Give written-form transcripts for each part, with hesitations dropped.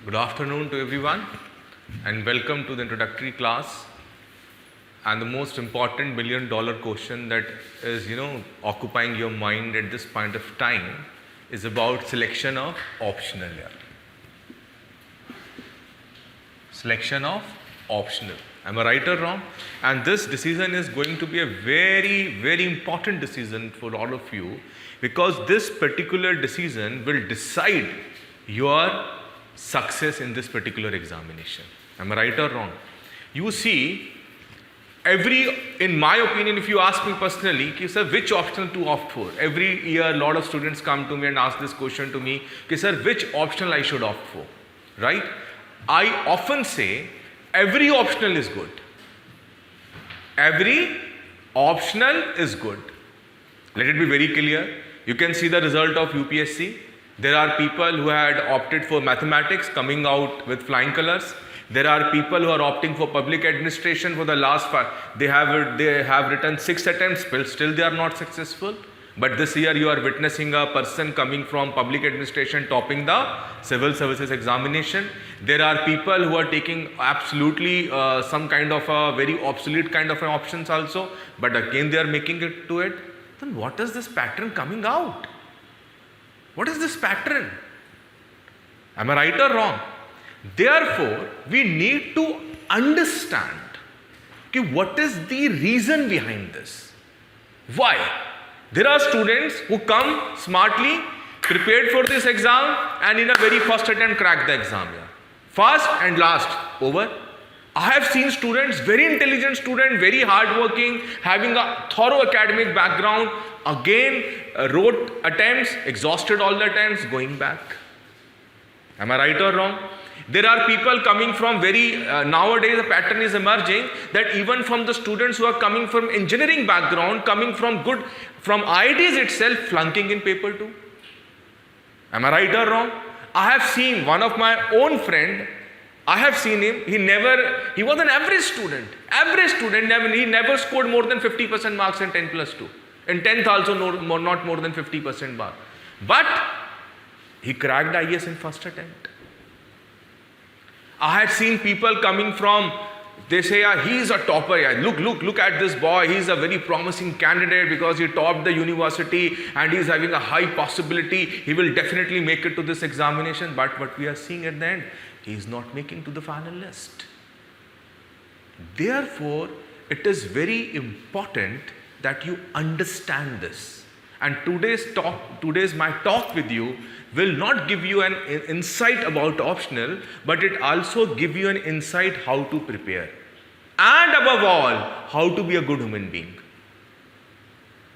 Good afternoon to everyone and welcome to the introductory class. And the most important $1 million question that is, occupying your mind at this point of time is about selection of optional. Selection of optional. Am I right or wrong? And this decision is going to be a very, very important decision for all of you, because this particular decision will decide your success in this particular examination. Am I right or wrong? You see, in my opinion, if you ask me personally, sir, which optional to opt for? Every year, a lot of students come to me and ask this question to me, sir, which optional I should opt for, right? I often say, every optional is good. Every optional is good. Let it be very clear. You can see the result of UPSC. There are people who had opted for mathematics coming out with flying colors. There are people who are opting for public administration for the last five. They have written 6 attempts, still they are not successful. But this year you are witnessing a person coming from public administration topping the civil services examination. There are people who are taking absolutely some kind of a very obsolete kind of options also, but again they are making it to it. Then what is this pattern coming out? What is this pattern? Am I right or wrong? Therefore, we need to understand what is the reason behind this. Why? There are students who come smartly, prepared for this exam, and in a very first attempt crack the exam. First and last, over. I have seen students, very intelligent student, very hardworking, having a thorough academic background, again wrote attempts, exhausted all the attempts, going back. Am I right or wrong? There are people coming from nowadays a pattern is emerging that even from the students who are coming from engineering background, coming from IITs itself, flunking in paper 2. Am I right or wrong? I have seen one of my own friend, I have seen him, he was an average student, he never scored more than 50% marks in 10 plus 2. In 10th also not more than 50% mark. But he cracked IAS in first attempt. I had seen people coming from, they say, he's a topper. Look at this boy. He's a very promising candidate because he topped the university and he's having a high possibility. He will definitely make it to this examination. But what we are seeing at the end, he's not making to the final list. Therefore, it is very important that you understand this. And today's my talk with you will not give you an insight about optional, but it also give you an insight how to prepare. And above all, how to be a good human being.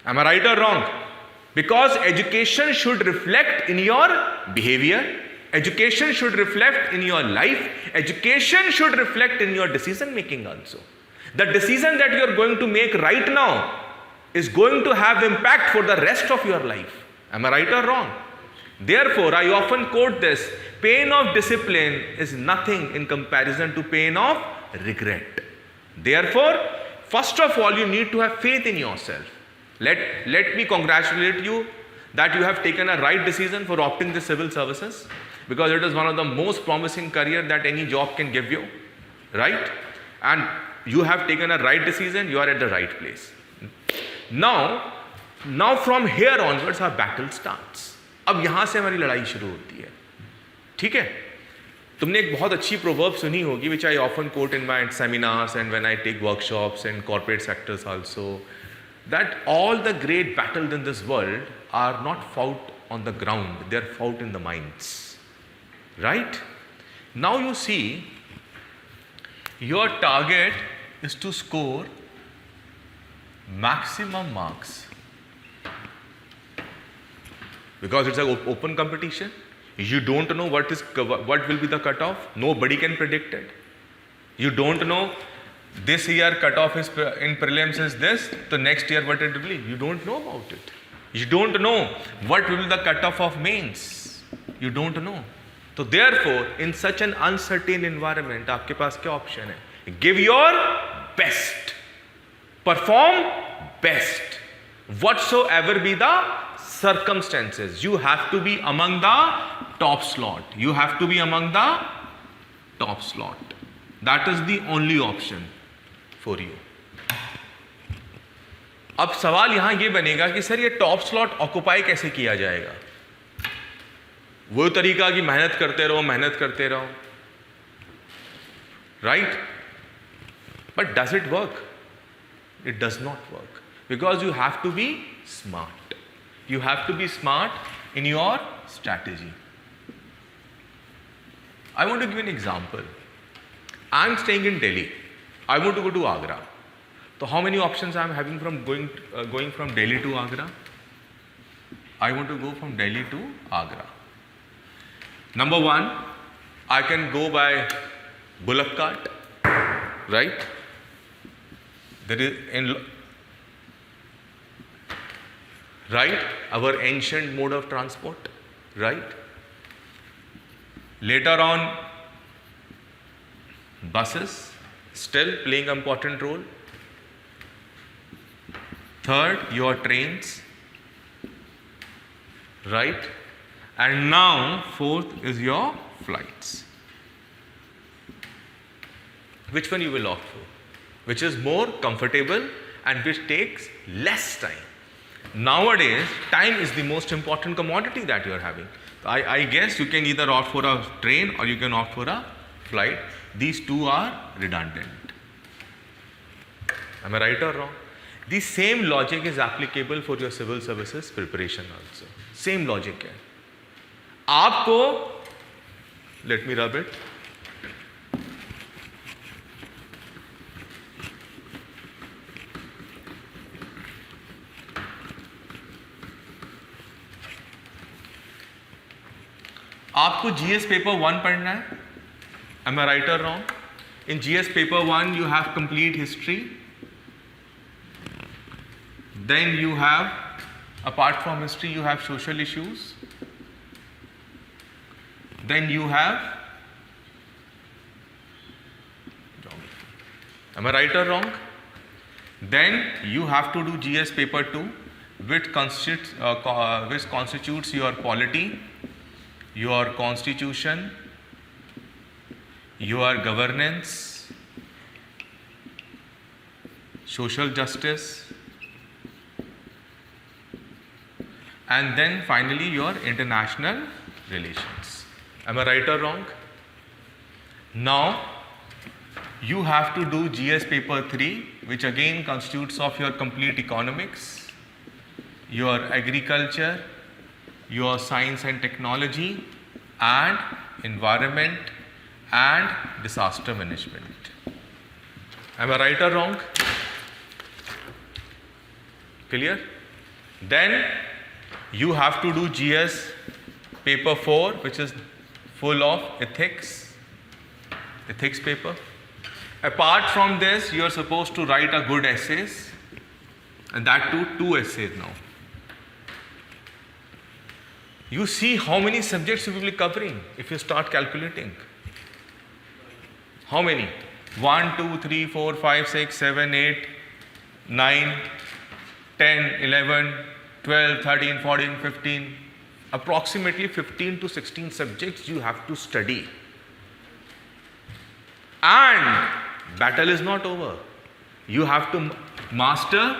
Am I right or wrong? Because education should reflect in your behavior. Education should reflect in your life. Education should reflect in your decision making also. The decision that you are going to make right now is going to have impact for the rest of your life. Am I right or wrong? Therefore, I often quote this, pain of discipline is nothing in comparison to pain of regret. Therefore, first of all, you need to have faith in yourself. Let me congratulate you that you have taken a right decision for opting the civil services, because it is one of the most promising career that any job can give you, right? And you have taken a right decision, you are at the right place. Now from here onwards our battle starts. अब यहां से हमारी लड़ाई शुरू होती है. ठीक है? तुमने एक बहुत अच्छी प्रोवर्ब सुनी होगी, which I often quote in my seminars and when I take workshops in corporate sectors also, that all the great battles in this world are not fought on the ground, they are fought in the minds. Right? Now you see, your target is to score maximum marks. Because it's an open competition. You don't know what will be the cutoff. Nobody can predict it. You don't know this year cutoff is in prelims is this, so next year what it will be. You don't know about it. You don't know what will be the cutoff of mains. You don't know. So therefore, in such an uncertain environment, आपके पास क्या option है? Give your best. Perform best. Whatsoever be the circumstances, you have to be among the top slot. You have to be among the top slot. That is the only option for you. अब सवाल यहां ये बनेगा कि sir ये top slot occupy कैसे किया जाएगा? वो तरीका कि मेहनत करते रहो, right? But does it work? It does not work, because you have to be smart. You have to be smart in your strategy. I want to give an example. I am staying in Delhi. I want to go to Agra. So how many options I am having from going from Delhi to Agra? I want to go from Delhi to Agra. Number one, I can go by bullock cart, right? There is right, our ancient mode of transport, right? Later on, buses still playing an important role. Third, your trains, right? And now fourth is your flights. Which one you will opt for? Which is more comfortable and which takes less time? Nowadays, time is the most important commodity that you are having. I guess you can either opt for a train or you can opt for a flight. These two are redundant. Am I right or wrong? The same logic is applicable for your civil services preparation also. Same logic है. आपको, let me rub it. आपको GS paper 1 पढ़ना है. Am I right or wrong? In GS paper 1 you have complete history. Then you have, apart from history, you have social issues. Then you have geography. Am I right or wrong? Then you have to do GS paper 2, which constitutes your polity, your constitution, your governance, social justice, and then finally your international relations. Am I right or wrong? Now you have to do GS paper 3, which again constitutes of your complete economics, your agriculture, your science and technology, and environment and disaster management. Am I right or wrong? Clear? Then you have to do GS paper 4, which is full of ethics paper. Apart from this, you are supposed to write a good essays, and that too 2 essays now. You see how many subjects you will be covering if you start calculating. How many? 1, 2, 3, 4, 5, 6, 7, 8, 9, 10, 11, 12, 13, 14, 15. Approximately 15 to 16 subjects you have to study. And battle is not over. You have to master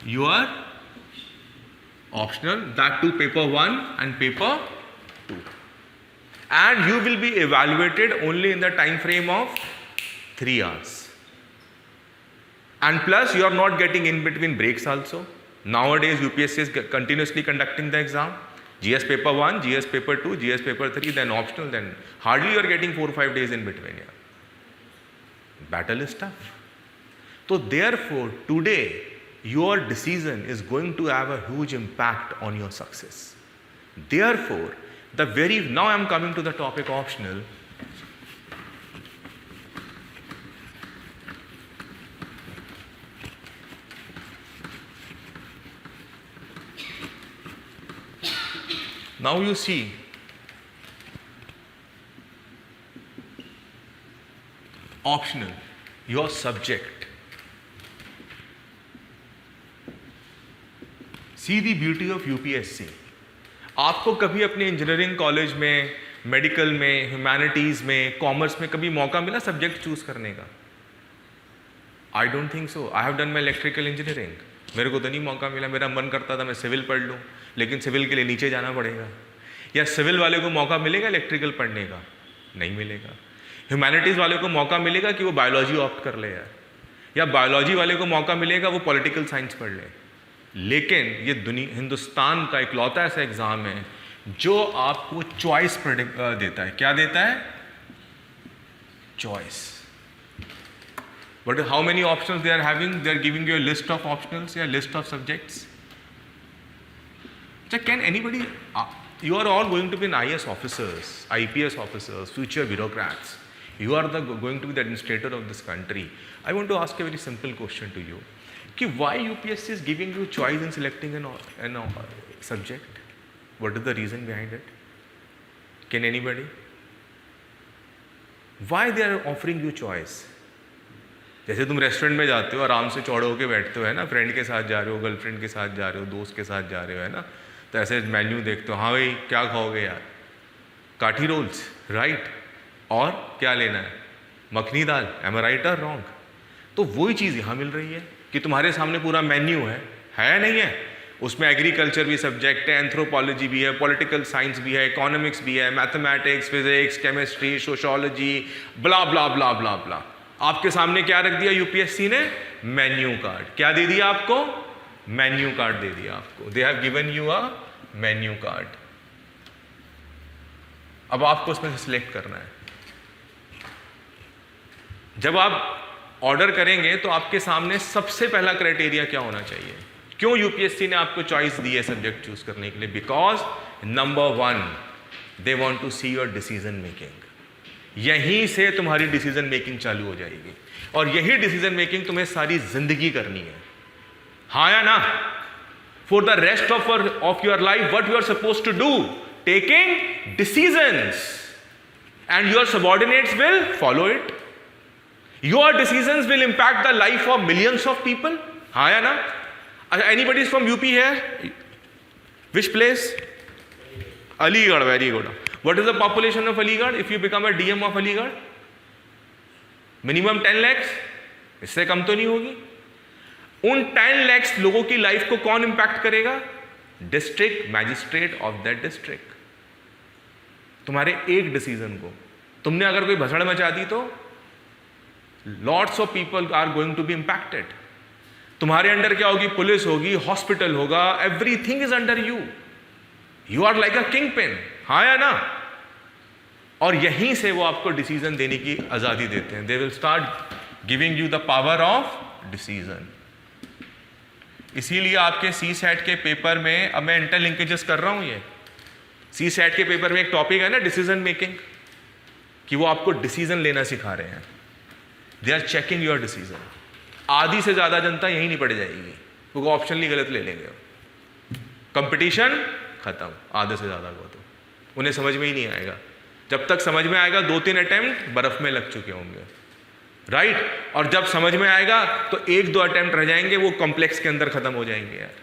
your optional, that too paper 1 and paper 2. And you will be evaluated only in the time frame of 3 hours. And plus you are not getting in between breaks also. Nowadays UPSC is continuously conducting the exam. GS paper 1, GS paper 2, GS paper 3, then optional, then hardly you are getting 4 or 5 days in between. Yeah. Battle is tough. So therefore today your decision is going to have a huge impact on your success. Therefore, now I am coming to the topic optional. Now you see, optional, your subject. See the beauty of UPSC. आपको कभी अपने engineering college में medical में, humanities में, commerce में कभी मौका मिला सब्जेक्ट चूज करने का? I don't think so. I have done my electrical engineering, मेरे को तो नहीं मौका मिला। मेरा मन करता था मैं सिविल पढ़ लूँ, लेकिन सिविल के लिए नीचे जाना पड़ेगा। या सिविल वाले को मौका मिलेगा इलेक्ट्रिकल पढ़ने का? नहीं मिलेगा। ह्यूमैनिटीज़ वाले को मौका मिलेगा कि वो बायोलॉजी ऑप्ट कर ले यार, या बायोलॉजी वाले को मौका मिलेगा वो पॉलिटिकल साइंस पढ़ ले। लेकिन ये हिंदुस्तान का इकलौता ऐसा एग्ज़ाम है जो आपको चॉइस देता है। क्या देता है? Choice. But how many options they are having? They are giving you a list of optionals या list of subjects. Can anybody, you are all going to be IAS officers, IPS officers, future bureaucrats. You are going to be the administrator of this country. I want to ask a very simple question to you. Why UPSC is giving you choice in selecting an subject? What is the reason behind it? Can anybody? Why they are offering you choice? जैसे तुम restaurant में जाते हो, आराम से चौड़े होके बैठते हो, है ना, फ्रेंड के साथ जा रहे हो, गर्लफ्रेंड के साथ जा रहे हो, दोस्त के साथ जा रहे हो, है ना, तो ऐसे मेन्यू देखते हो, हाँ भाई क्या खाओगे यार? काठी रोल्स, राइट? और क्या लेना है? मखनी दाल। एम आई राइट और रॉन्ग? तो वही चीज़ यहाँ मिल रही है कि तुम्हारे सामने पूरा मेन्यू है नहीं है? उसमें एग्रीकल्चर भी सब्जेक्ट है, एंथ्रोपोलॉजी भी है, पॉलिटिकल साइंस भी है, इकोनॉमिक्स भी है, मैथमेटिक्स, फिजिक्स, केमिस्ट्री, सोशोलॉजी, ब्ला ब्ला ब्ला ब्ला ब्ला। आपके सामने क्या रख दिया यूपीएससी ने? Menu card. क्या दे दिया आपको? मेन्यू कार्ड दे दिया आपको। They have given you a menu card. अब आपको उसमें से सिलेक्ट करना है। जब आप ऑर्डर करेंगे तो आपके सामने सबसे पहला क्राइटेरिया क्या होना चाहिए? क्यों यूपीएससी ने आपको चॉइस दी है सब्जेक्ट चूज करने के लिए? Because number 1, they want to see your decision making. यहीं से तुम्हारी डिसीजन मेकिंग चालू हो जाएगी, और यही डिसीजन मेकिंग तुम्हें सारी जिंदगी करनी है, हाँ या ना? For the rest of your life, what you are supposed to do? Taking decisions, and your subordinates will follow it. Your decisions will impact the life of millions of people. हाँ या ना? Anybody is from UP here? Which place? Aligarh. Very good. What is the population of Aligarh? If you become a DM of Aligarh, minimum 10 lakhs. इससे कम तो नहीं होगी। उन 10 lakhs लोगों की लाइफ को कौन इंपैक्ट करेगा? District magistrate of that district. तुम्हारे एक डिसीजन को तुमने अगर कोई भसड़ मचा दी तो lots of people are going to be impacted. तुम्हारे अंडर क्या होगी? पुलिस होगी, हॉस्पिटल होगा, everything is under you. You are like a kingpin, हाँ या ना? और यहीं से वो आपको डिसीजन देने की आजादी देते हैं। They will start giving you the power of decision. इसीलिए आपके सी सेट के पेपर में, अब मैं इंटरलिंकेजेस कर रहा हूं, ये सी सेट के पेपर में एक टॉपिक है ना डिसीजन मेकिंग, कि वो आपको डिसीजन लेना सिखा रहे हैं। They are checking your decision. आधी से ज्यादा जनता यही नहीं पड़ जाएगी, क्योंकि ऑप्शन ही गलत ले लेंगे। कंपटीशन खत्म, आधे से ज्यादा को तो उन्हें समझ में ही नहीं आएगा। जब तक समझ में आएगा 2-3 अटेम्प्ट बर्फ में लग चुके होंगे, राइट? और जब समझ में आएगा तो 1-2 अटेम्प्ट रह जाएंगे, वो कॉम्प्लेक्स के अंदर खत्म हो जाएंगे यार।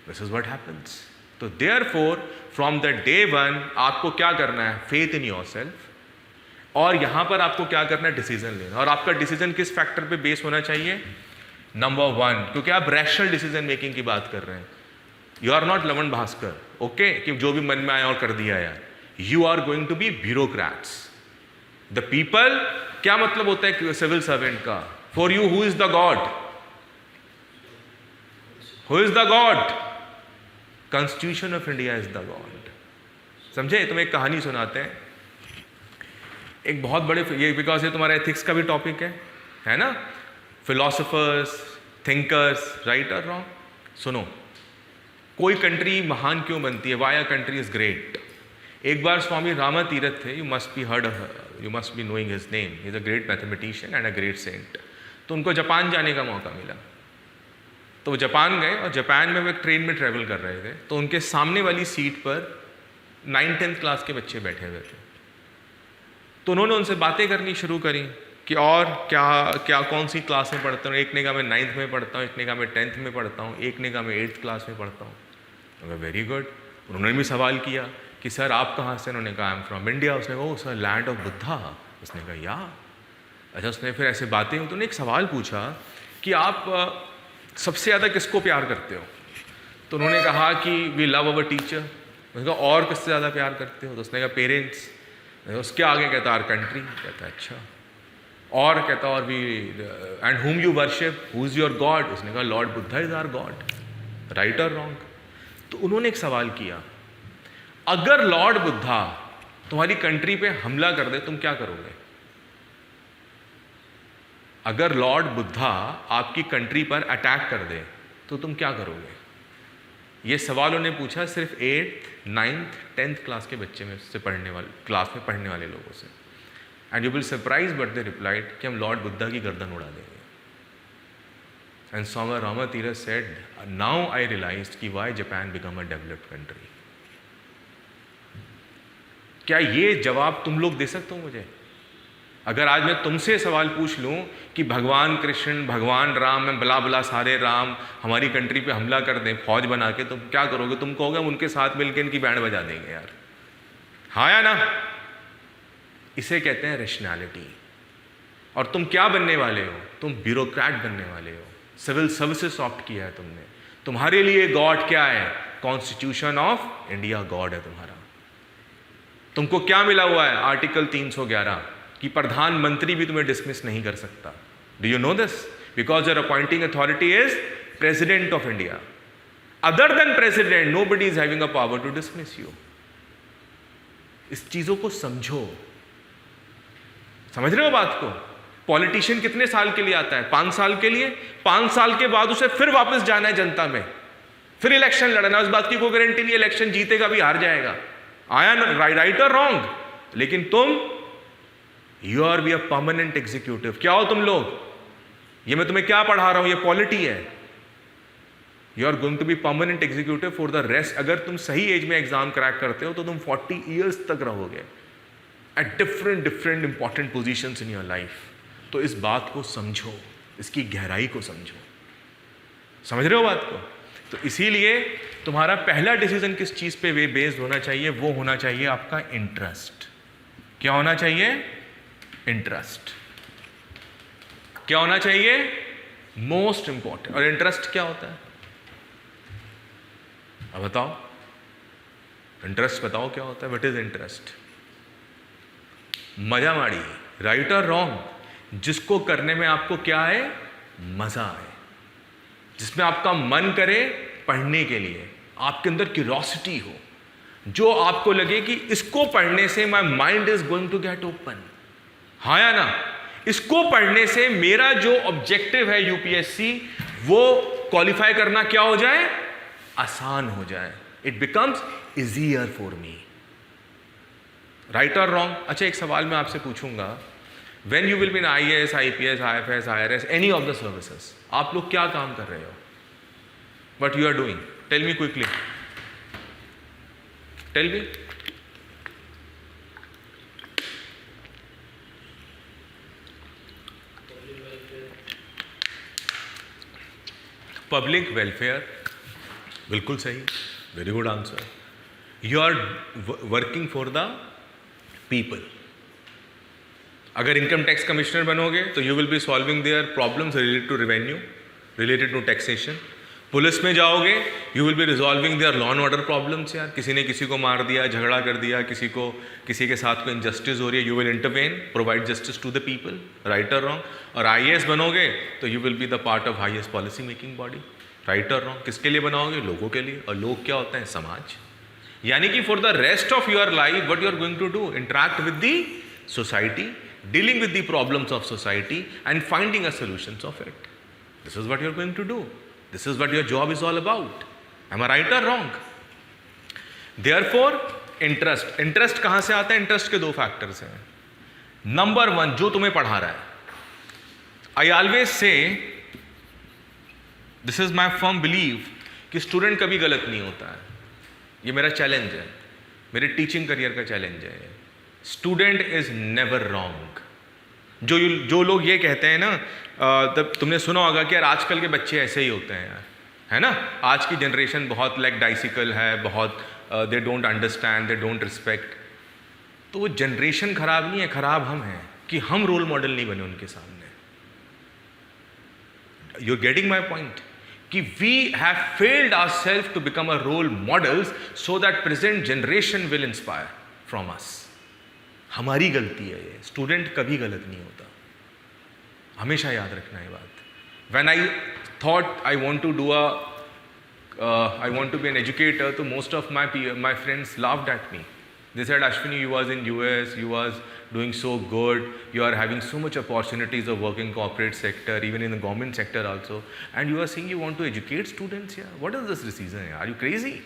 This is what happens. तो देयरफॉर फ्रॉम द डे 1 आपको क्या करना है? Faith in yourself. और यहां पर आपको क्या करना है? डिसीजन लेना। और आपका डिसीजन किस फैक्टर पे बेस होना चाहिए? नंबर 1, क्योंकि आप रैशनल डिसीजन मेकिंग की बात कर रहे हैं। यू आर नॉट लवन भास्कर, ओके, कि जो भी मन में आया और कर दिया यार। You are going to be bureaucrats. The people, क्या मतलब होता है सिविल सर्वेंट का? For you who is the God? Who is the God? Constitution of India is the God. समझे? तुम्हें एक कहानी सुनाते हैं। एक बहुत बड़े, ये बिकॉज ये तुम्हारा एथिक्स का भी टॉपिक है ना? फिलोसोफर्स, थिंकर्स, राइट और रॉन्ग। सुनो, कोई कंट्री महान क्यों बनती है? Why a country is great. एक बार स्वामी रामा तीरथ थे, you must be knowing his name. He is a great mathematician and a great saint. तो उनको जापान जाने का मौका मिला, तो वो जापान गए, और जापान में वो एक ट्रेन में ट्रेवल कर रहे थे। तो उनके सामने वाली सीट पर 9th-10th क्लास के बच्चे बैठे हुए थे। तो उन्होंने उनसे बातें करनी शुरू करी कि और क्या कौन सी क्लास में पढ़ते हो? एक ने कहा मैं 9th में पढ़ता हूँ, एक ने कहा मैं 10th में पढ़ता हूँ, एक ने कहा मैं 8th क्लास में पढ़ता हूँ। Very good. उन्होंने भी सवाल किया कि सर आप कहाँ से? उन्होंने कहा आई एम फ्रॉम इंडिया। उसने कहा सर लैंड ऑफ बुद्धा। उसने कहा या। अच्छा, उसने फिर ऐसे बातें हुई तो उन्होंने एक सवाल पूछा कि आप सबसे ज़्यादा किसको प्यार करते हो? तो उन्होंने कहा कि वी लव अवर टीचर। उसने कहा और किससे ज़्यादा प्यार करते हो? तो उसने कहा पेरेंट्स। उसके आगे कहता आर कंट्री। कहता अच्छा। और कहता और we and whom you worship, who is your God? उसने कहा Lord Buddha is our God. Right और रॉन्ग? तो उन्होंने एक सवाल किया, अगर लॉर्ड बुद्धा तुम्हारी कंट्री पे हमला कर दे तुम क्या करोगे? अगर लॉर्ड बुद्धा आपकी कंट्री पर अटैक कर दे तो तुम क्या करोगे? ये सवाल उन्होंने पूछा सिर्फ 8th, 9th, 10th क्लास के बच्चे में से पढ़ने वाले, क्लास में पढ़ने वाले लोगों से। And you will surprise but they replied कि हम लॉर्ड बुद्धा की गर्दन उड़ा देंगे। And Swami Ramatirtha said now I realized कि why Japan become a developed country. क्या ये जवाब तुम लोग दे सकते हो मुझे? अगर आज मैं तुमसे सवाल पूछ लूं कि भगवान कृष्ण, भगवान राम, में बला बला सारे राम हमारी कंट्री पे हमला कर दें फौज बना के, तुम क्या करोगे? तुम कहोगे हम उनके साथ मिलकर इनकी बैंड बजा देंगे यार। हाँ या ना? इसे कहते हैं रैशनैलिटी। और तुम क्या बनने वाले हो? तुम ब्यूरोक्रेट बनने वाले हो। सिविल सर्विसेज ऑप्ट किया है तुमने। तुम्हारे लिए गॉड क्या है? कॉन्स्टिट्यूशन ऑफ इंडिया गॉड है तुम्हारा। तुमको क्या मिला हुआ है? आर्टिकल 311 कि प्रधानमंत्री भी तुम्हें डिसमिस नहीं कर सकता। Do you know this? Because your appointing authority is president of India. Other than president nobody is having a power to dismiss you. इस चीजों को समझो। समझ रहे हो बात को? पॉलिटिशियन कितने साल के लिए आता है? 5 साल के लिए। 5 साल के बाद उसे फिर वापस जाना है जनता में, फिर इलेक्शन लड़ना। उस बात की कोई गारंटी नहीं, इलेक्शन जीतेगा भी हार जाएगा। आया राइट और रॉन्ग? लेकिन तुम you R be a permanent executive. क्या हो तुम लोग? ये मैं तुम्हें क्या पढ़ा रहा हूं? ये पॉलिटी है। You are going to be permanent executive for the rest. अगर तुम सही एज में एग्जाम क्रैक करते हो तो तुम 40 ईयर्स तक रहोगे at different important positions in your life. तो इस बात को समझो, इसकी गहराई को समझो। समझ रहे हो बात को? तो इसीलिए तुम्हारा पहला डिसीजन किस चीज पे बेस्ड होना चाहिए? वो होना चाहिए आपका इंटरेस्ट। क्या होना चाहिए? इंटरेस्ट। क्या होना चाहिए? Most important. और इंटरेस्ट क्या होता है? अब बताओ, इंटरेस्ट बताओ क्या होता है? What is interest? मजा माड़ी, राइट और रॉन्ग? जिसको करने में आपको क्या है? मजा आए, जिसमें आपका मन करे पढ़ने के लिए, आपके अंदर क्यूरियोसिटी हो, जो आपको लगे कि इसको पढ़ने से my mind is going to get open. हाँ या ना? इसको पढ़ने से मेरा जो ऑब्जेक्टिव है यूपीएससी, वो क्वालिफाई करना क्या हो जाए? आसान हो जाए। It becomes easier for me. Right और रॉन्ग? अच्छा, एक सवाल मैं आपसे पूछूंगा, when you will be in IAS, IPS, IFS, IRS, any of the services, आप लोग क्या काम कर रहे हो? What you are doing? Tell me quickly. Tell me. Public welfare. बिल्कुल सही. Very good answer. You are working for the people. अगर इनकम टैक्स कमिश्नर बनोगे तो you will be solving their problems related to revenue, related to taxation. Police में जाओगे, you will be resolving their law and order problems. यार किसी ने किसी को मार दिया, झगड़ा कर दिया, किसी के साथ कोई इनजस्टिस हो रही है, you will intervene, provide justice to the people. Right और रॉन्ग? और IAS बनोगे तो you will be the part of highest policy making body. Right और रॉन्ग? किसके लिए बनाओगे? लोगों के लिए। और लोग क्या होते हैं? समाज। यानी कि for the rest of your life what you are going to do? Interact with the society, dealing with the problems of society and finding a solutions of it. This is what you're going to do. This is what your job is all about. Am I right or wrong? Therefore, interest. Interest कहाँ से आता है? Interest के 2 factors हैं. Number 1, जो तुम्हें पढ़ा रहा है. I always say, this is my firm belief, कि स्टूडेंट कभी गलत नहीं होता है. ये मेरा चैलेंज है, मेरे टीचिंग करियर का चैलेंज है. Student is never wrong. जो लोग ये कहते हैं ना, तब तुमने सुना होगा कि यार आजकल के बच्चे ऐसे ही होते हैं यार, है ना, आज की जनरेशन बहुत लाइक डाइसिकल है, बहुत they don't understand, they don't respect. तो वो जनरेशन खराब नहीं है, खराब हम हैं कि हम रोल मॉडल नहीं बने उनके सामने. You're getting my point? कि we have failed ourselves to become a role models so that present generation will inspire from us. हमारी गलती है ये. स्टूडेंट कभी गलत नहीं होता, हमेशा याद रखना ये बात. When I thought I want to do I want to be an educator, so most of my friends laughed at me. They said, Ashwini, you was in US, you was doing so good, you are having so much opportunities of working corporate sector, even in the government sector also, and you are saying you want to educate students here. What is this decision? Are you crazy?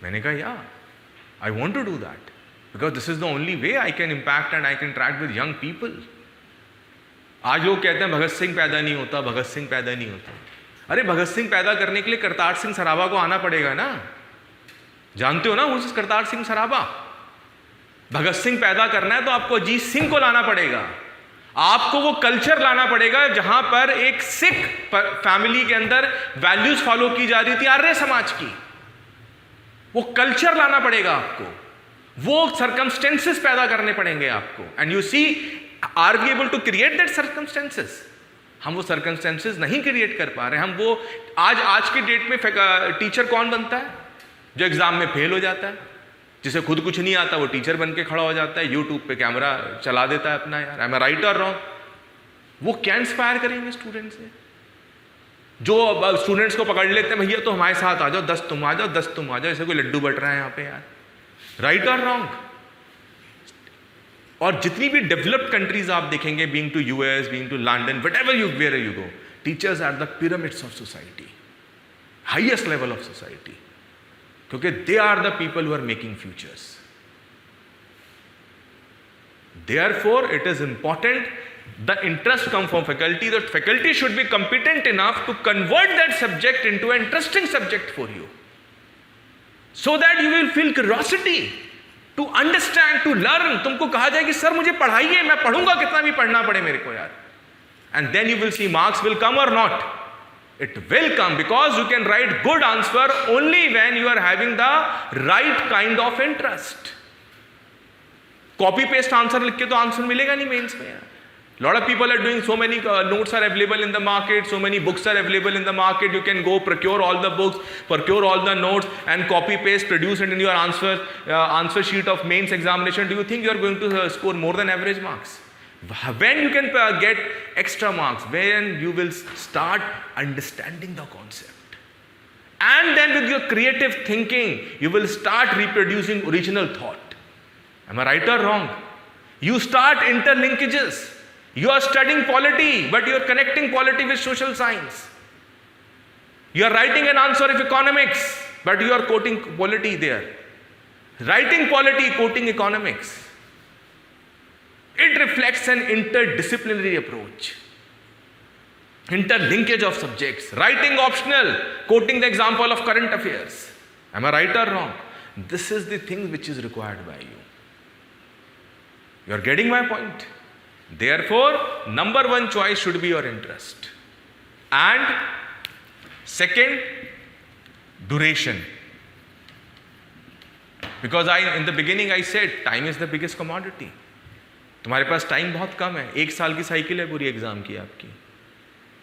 मैंने कहा, yeah, I want to do that because this is the only way I can impact and I can interact with young people. आज लोग कहते हैं भगत सिंह पैदा नहीं होता, भगत सिंह पैदा नहीं होता. अरे भगत सिंह पैदा करने के लिए करतार सिंह सराभा को आना पड़ेगा ना. जानते हो ना उस करतार सिंह सराभा. भगत सिंह पैदा करना है तो आपको अजीत सिंह को लाना पड़ेगा. आपको वो कल्चर लाना पड़ेगा जहां पर एक सिख फैमिली के अंदर वैल्यूज फॉलो की जा रही थी आर्य समाज की. वो कल्चर लाना पड़ेगा आपको, वो सर्कमस्टेंसेस पैदा करने पड़ेंगे आपको. And you see, are we able to create that circumstances? हम वो सर्कमस्टेंसेस नहीं क्रिएट कर पा रहे. हम वो आज की डेट में टीचर कौन बनता है? जो एग्जाम में फेल हो जाता है, जिसे खुद कुछ नहीं आता, वो टीचर बन के खड़ा हो जाता है, यूट्यूब पे कैमरा चला देता है अपना. यार, एम आई राइट और रॉन्ग? वो क्या इंस्पायर करेंगे स्टूडेंट से? जो स्टूडेंट्स को पकड़ लेते हैं, भैया तो हमारे साथ आ जाओ, 10 तुम आ जाओ, 10 तुम आ जाओ, ऐसे कोई लड्डू बट रहा है यहाँ पे. यार, राइट और रॉन्ग? और जितनी भी डेवलप्ड कंट्रीज आप देखेंगे, being to US, being to London, whatever you where you go, teachers are the pyramids of society, highest level of society, क्योंकि they are the people who are making futures. Therefore, it is important the interest come from faculty. That faculty should be competent enough to convert that subject into an interesting subject for you, so that you will feel curiosity to understand, to learn. तुमको कहा जाए कि sir मुझे पढ़ाइए, मैं पढ़ूंगा कितना भी पढ़ना पड़े मेरे को यार. And then you will see marks will come or not. It will come because you can write good answer only when you are having the right kind of interest. Copy paste answer लिख के तो answer मिलेगा नहीं mains में यार. Lot of people are doing, so many notes are available in the market, so many books are available in the market. You can go procure all the books, procure all the notes, and copy paste, produce it in your answer sheet of mains examination. Do you think you are going to score more than average marks? When you can get extra marks, when you will start understanding the concept, and then with your creative thinking, you will start reproducing original thought. Am I right or wrong? You start interlinkages. You are studying polity, but you are connecting polity with social science. You are writing an answer of economics, but you are quoting polity there. Writing polity, quoting economics. It reflects an interdisciplinary approach. Interlinkage of subjects. Writing optional, quoting the example of current affairs. Am I right or wrong? This is the thing which is required by you. You are getting my point? Therefore, number one choice should be your interest. And second, duration. Because in the beginning I said, time is the biggest commodity. तुम्हारे पास time बहुत कम है. 1 साल की cycle है पूरी exam की आपकी.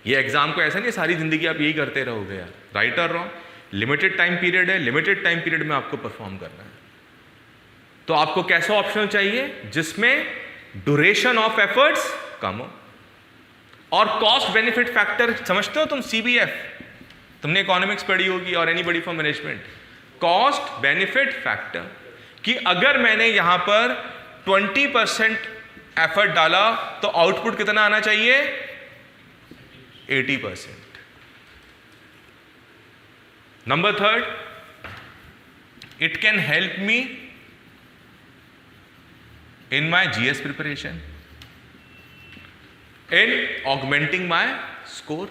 ये एग्जाम को ऐसा नहीं सारी जिंदगी आप यही करते रहोगे यार. राइट और रॉन्ग? लिमिटेड टाइम पीरियड है, लिमिटेड टाइम पीरियड में आपको परफॉर्म करना है. तो आपको कैसा ऑप्शनल चाहिए जिसमें ड्यूरेशन ऑफ एफर्ट्स कम हो और कॉस्ट बेनिफिट फैक्टर. समझते हो तुम CBF? तुमने इकोनॉमिक्स पढ़ी होगी और anybody for management. Cost benefit factor कि अगर मैंने यहां पर 20% एफर्ट डाला तो आउटपुट कितना आना चाहिए? 80%. Number third, it can help me in my GS preparation, in augmenting my score.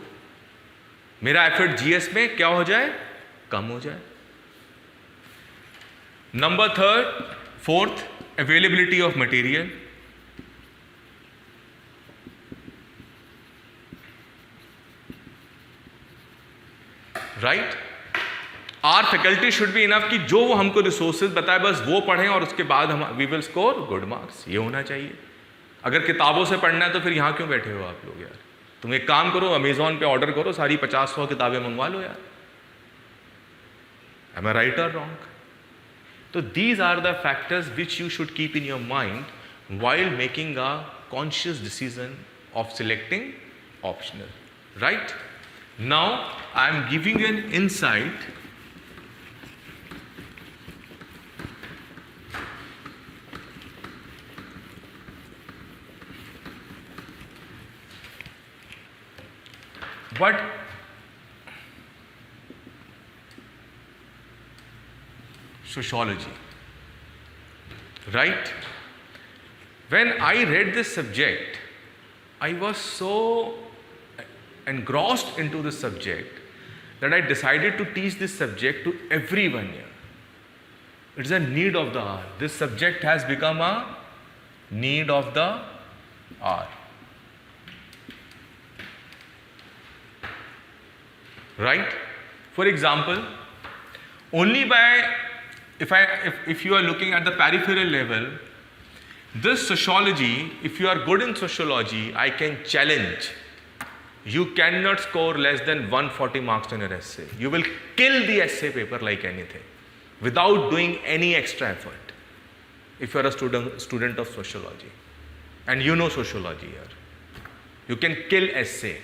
मेरा एफर्ट GS में क्या हो जाए? कम हो जाए. Number fourth, availability of material. Right? Our faculty should be enough कि जो वो हमको रिसोर्सेज बताए बस वो पढ़ें और उसके बाद हम we will score good marks, ये होना चाहिए। अगर किताबों से पढ़ना है तो फिर यहाँ क्यों बैठे हो आप लोग यार? तुम एक काम करो, अमेजोन पे ऑर्डर करो, सारी 50-100 किताबें मंगवा लो यार। एम आई राइट और रॉन्ग? तो these are the factors which you should keep in your mind while making a conscious decision of selecting optional, right? Now I am giving an insight but sociology, right? When I read this subject, I was so engrossed into this subject that I decided to teach this subject to everyone here. It's a need of the hour. This subject has become a need of the hour. Right? For example, only by if you are looking at the peripheral level, this sociology, if you are good in sociology, I can challenge. You cannot score less than 140 marks on your essay. You will kill the essay paper like anything without doing any extra effort. If you are a student of sociology and you know sociology here, you can kill essay.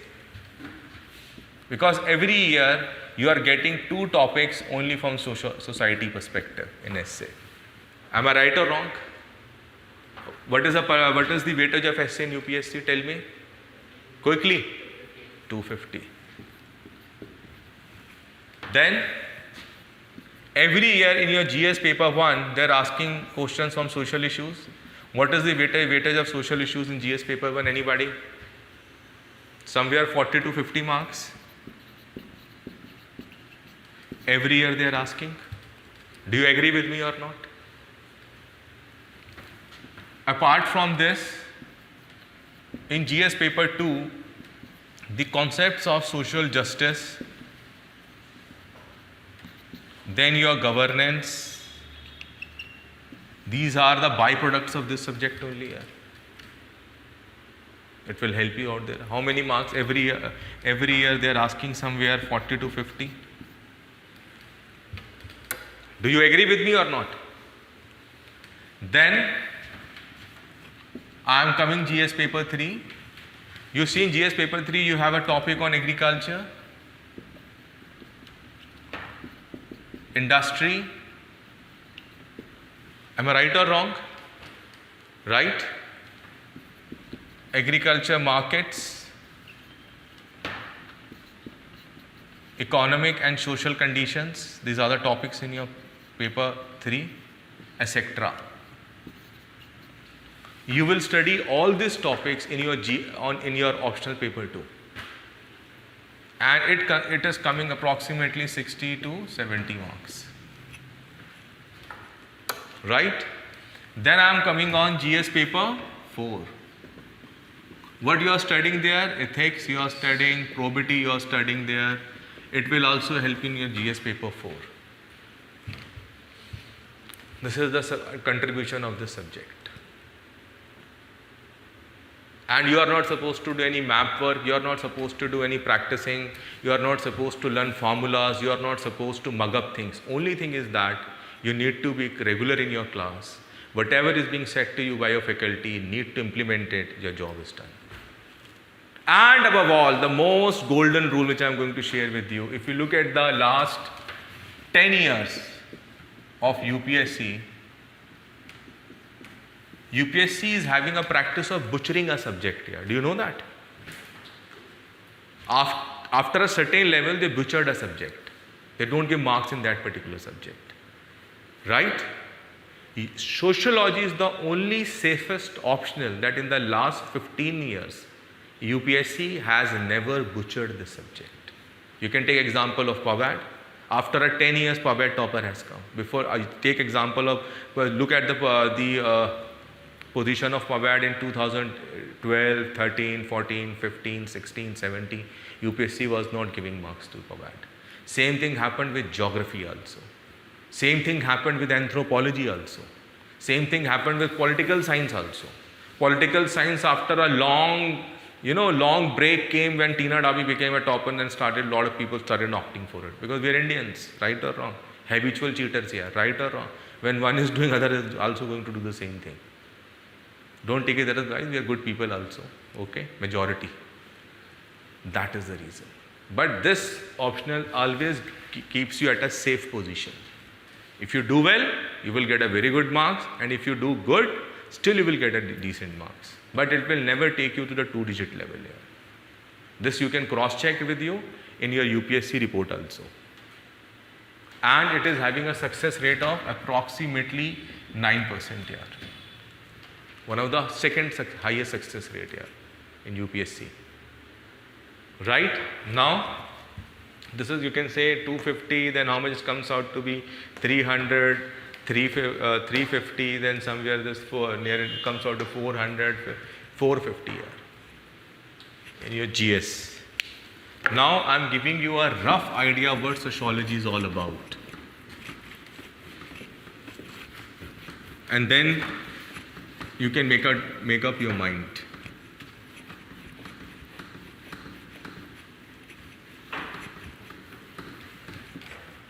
Because every year you are getting 2 topics only from society perspective in essay. Am I right or wrong? What is the weightage of essay in UPSC? Tell me quickly. 250. Then every year in your GS paper 1 they are asking questions from social issues. What is the weightage of social issues in GS paper 1? Anybody? Somewhere 40 to 50 marks. Every year they are asking. Do you agree with me or not? Apart from this, in GS paper 2, the concepts of social justice, then your governance, these are the byproducts of this subject only. It will help you out there. How many marks every year? Every year they are asking somewhere 40 to 50. Do you agree with me or not? Then I am coming GS paper 3. You see in GS paper 3 you have a topic on agriculture, industry. Am I right or wrong? Right? Agriculture markets, economic and social conditions. These are the topics in your paper 3, etc. You will study all these topics in your optional paper 2, and it is coming approximately 60 to 70 marks, right? Then I am coming on GS paper 4. What you are studying there? Ethics you are studying, probity you are studying there. It will also help in your GS paper 4. This is the contribution of this subject. And you are not supposed to do any map work, you are not supposed to do any practicing, you are not supposed to learn formulas, you are not supposed to mug up things. Only thing is that you need to be regular in your class. Whatever is being said to you by your faculty, you need to implement it, your job is done. And above all, the most golden rule which I am going to share with you, if you look at the last 10 years of UPSC, UPSC is having a practice of butchering a subject here. Do you know that? After a certain level, they butchered a subject. They don't give marks in that particular subject. Right? Sociology is the only safest optional that in the last 15 years, UPSC has never butchered the subject. You can take example of PubAd. After a 10 years, PubAd topper has come. Before I take example of, look at the position of PubAd in 2012, 13, 14, 15, 16, 17. UPSC was not giving marks to PubAd. Same thing happened with geography also. Same thing happened with anthropology also. Same thing happened with political science also. Political science, after a long break came when Tina Dabi became a topper and a lot of people started opting for it. Because we are Indians, right or wrong? Habitual cheaters here, right or wrong? When one is doing, other is also going to do the same thing. Don't take it that as guys, we are good people also. Okay? Majority. That is the reason. But this optional always keeps you at a safe position. If you do well, you will get a very good marks, and if you do good, still you will get a decent marks. But it will never take you to the 2-digit level here. This you can cross-check with you in your UPSC report also. And it is having a success rate of approximately 9% here. One of the second highest success rate here in UPSC. Right? Now, this is, you can say 250, then how much it comes out to be 300, 350, then somewhere this near it comes out to 400, 450 here in your GS. Now I'm giving you a rough idea of what sociology is all about. And then you can make up your mind.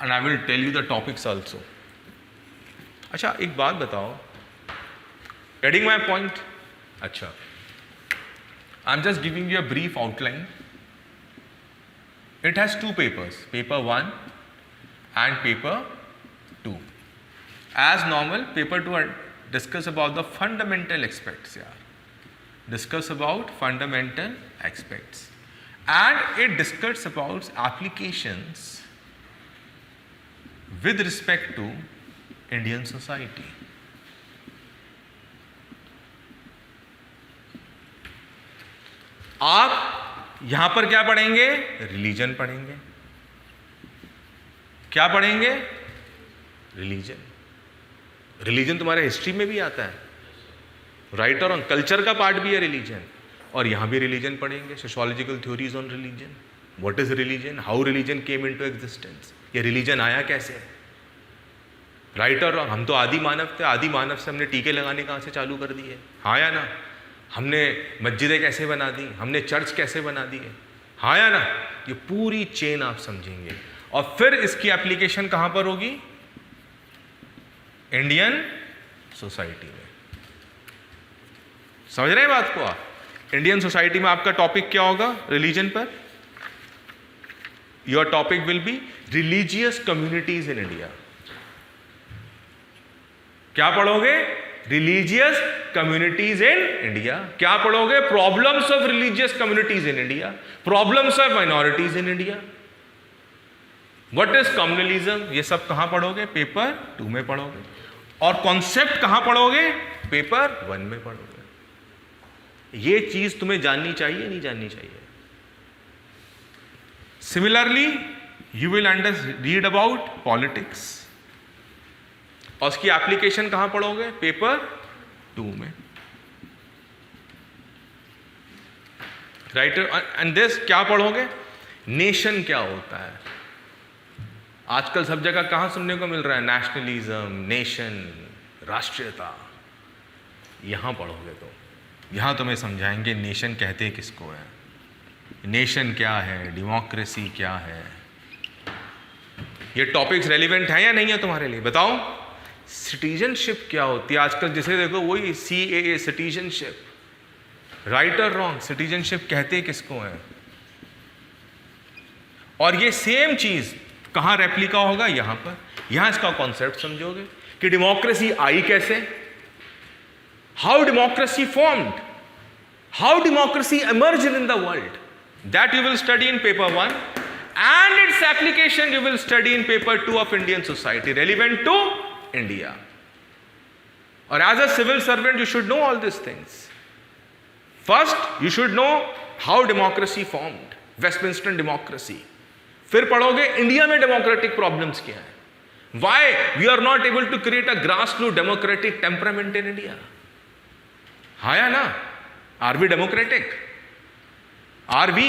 And I will tell you the topics also. अच्छा, एक बात बताओ. Getting my point? अच्छा. I'm just giving you a brief outline. It has two papers, paper 1 and paper 2. As normal, paper 2 discuss about the fundamental aspects here. Discuss about fundamental aspects. And it discusses about applications with respect to Indian society. आप यहां पर क्या पढ़ेंगे? Religion पढ़ेंगे. क्या पढ़ेंगे? Religion. Religion तुम्हारे history में भी आता है, राइट और कल्चर का पार्ट भी है रिलीजन. और यहां भी रिलीजन पढ़ेंगे. Sociological theories on religion. What is religion? How religion came into existence. ये रिलीजन आया कैसे? राइट और रॉन्ग? हम तो आदि मानव थे. आदि मानव से हमने टीके लगाने कहाँ से चालू कर दिए? हाँ या ना? हमने मस्जिदें कैसे बना दी? हमने चर्च कैसे बना दिए? हाँ या ना? ये पूरी चेन आप समझेंगे. और फिर इसकी एप्लीकेशन कहाँ पर होगी? इंडियन सोसाइटी में. समझ रहे हैं बात को आप? इंडियन सोसाइटी में आपका टॉपिक क्या होगा? रिलीजन पर. Your topic will be religious communities in India. क्या पढ़ोगे? Religious communities in India. क्या पढ़ोगे? Problems of religious communities in India, problems of minorities in India, what is communalism. ये सब कहां पढ़ोगे? पेपर 2 में पढ़ोगे. और कॉन्सेप्ट कहां पढ़ोगे? पेपर 1 में पढ़ोगे. ये चीज तुम्हें जाननी चाहिए, नहीं जाननी चाहिए? Similarly you will read about politics. और उसकी एप्लीकेशन कहां पढ़ोगे? पेपर 2 में. राइट. एंड दिस क्या पढ़ोगे? नेशन क्या होता है. आजकल सब जगह कहां सुनने को मिल रहा है? नेशनलिज्म, नेशन, राष्ट्रीयता. यहां पढ़ोगे तो यहां तुम्हें समझाएंगे नेशन कहते किसको है, नेशन क्या है, डेमोक्रेसी क्या है. ये टॉपिक्स रेलिवेंट है या नहीं है तुम्हारे लिए? बताओ. सिटीजनशिप क्या होती है? आजकल जिसे देखो वही CAA, सिटीजनशिप. राइट और रॉन्ग? सिटीजनशिप कहते किसको है? और ये सेम चीज कहां रेप्लिका होगा? यहां पर. यहां इसका कॉन्सेप्ट समझोगे कि डेमोक्रेसी आई कैसे, how democracy formed, how democracy emerged in the world. That you will study in paper 1, and its application you will study in paper 2 of Indian society, relevant to India. Or as a civil servant you should know all these things. First you should know how democracy formed, Westminster democracy. फिर पढ़ोगे India में democratic problems क्या है, why we are not able to create a grassroots democratic temperament in India. हाँ या ना? Are we democratic? Are we?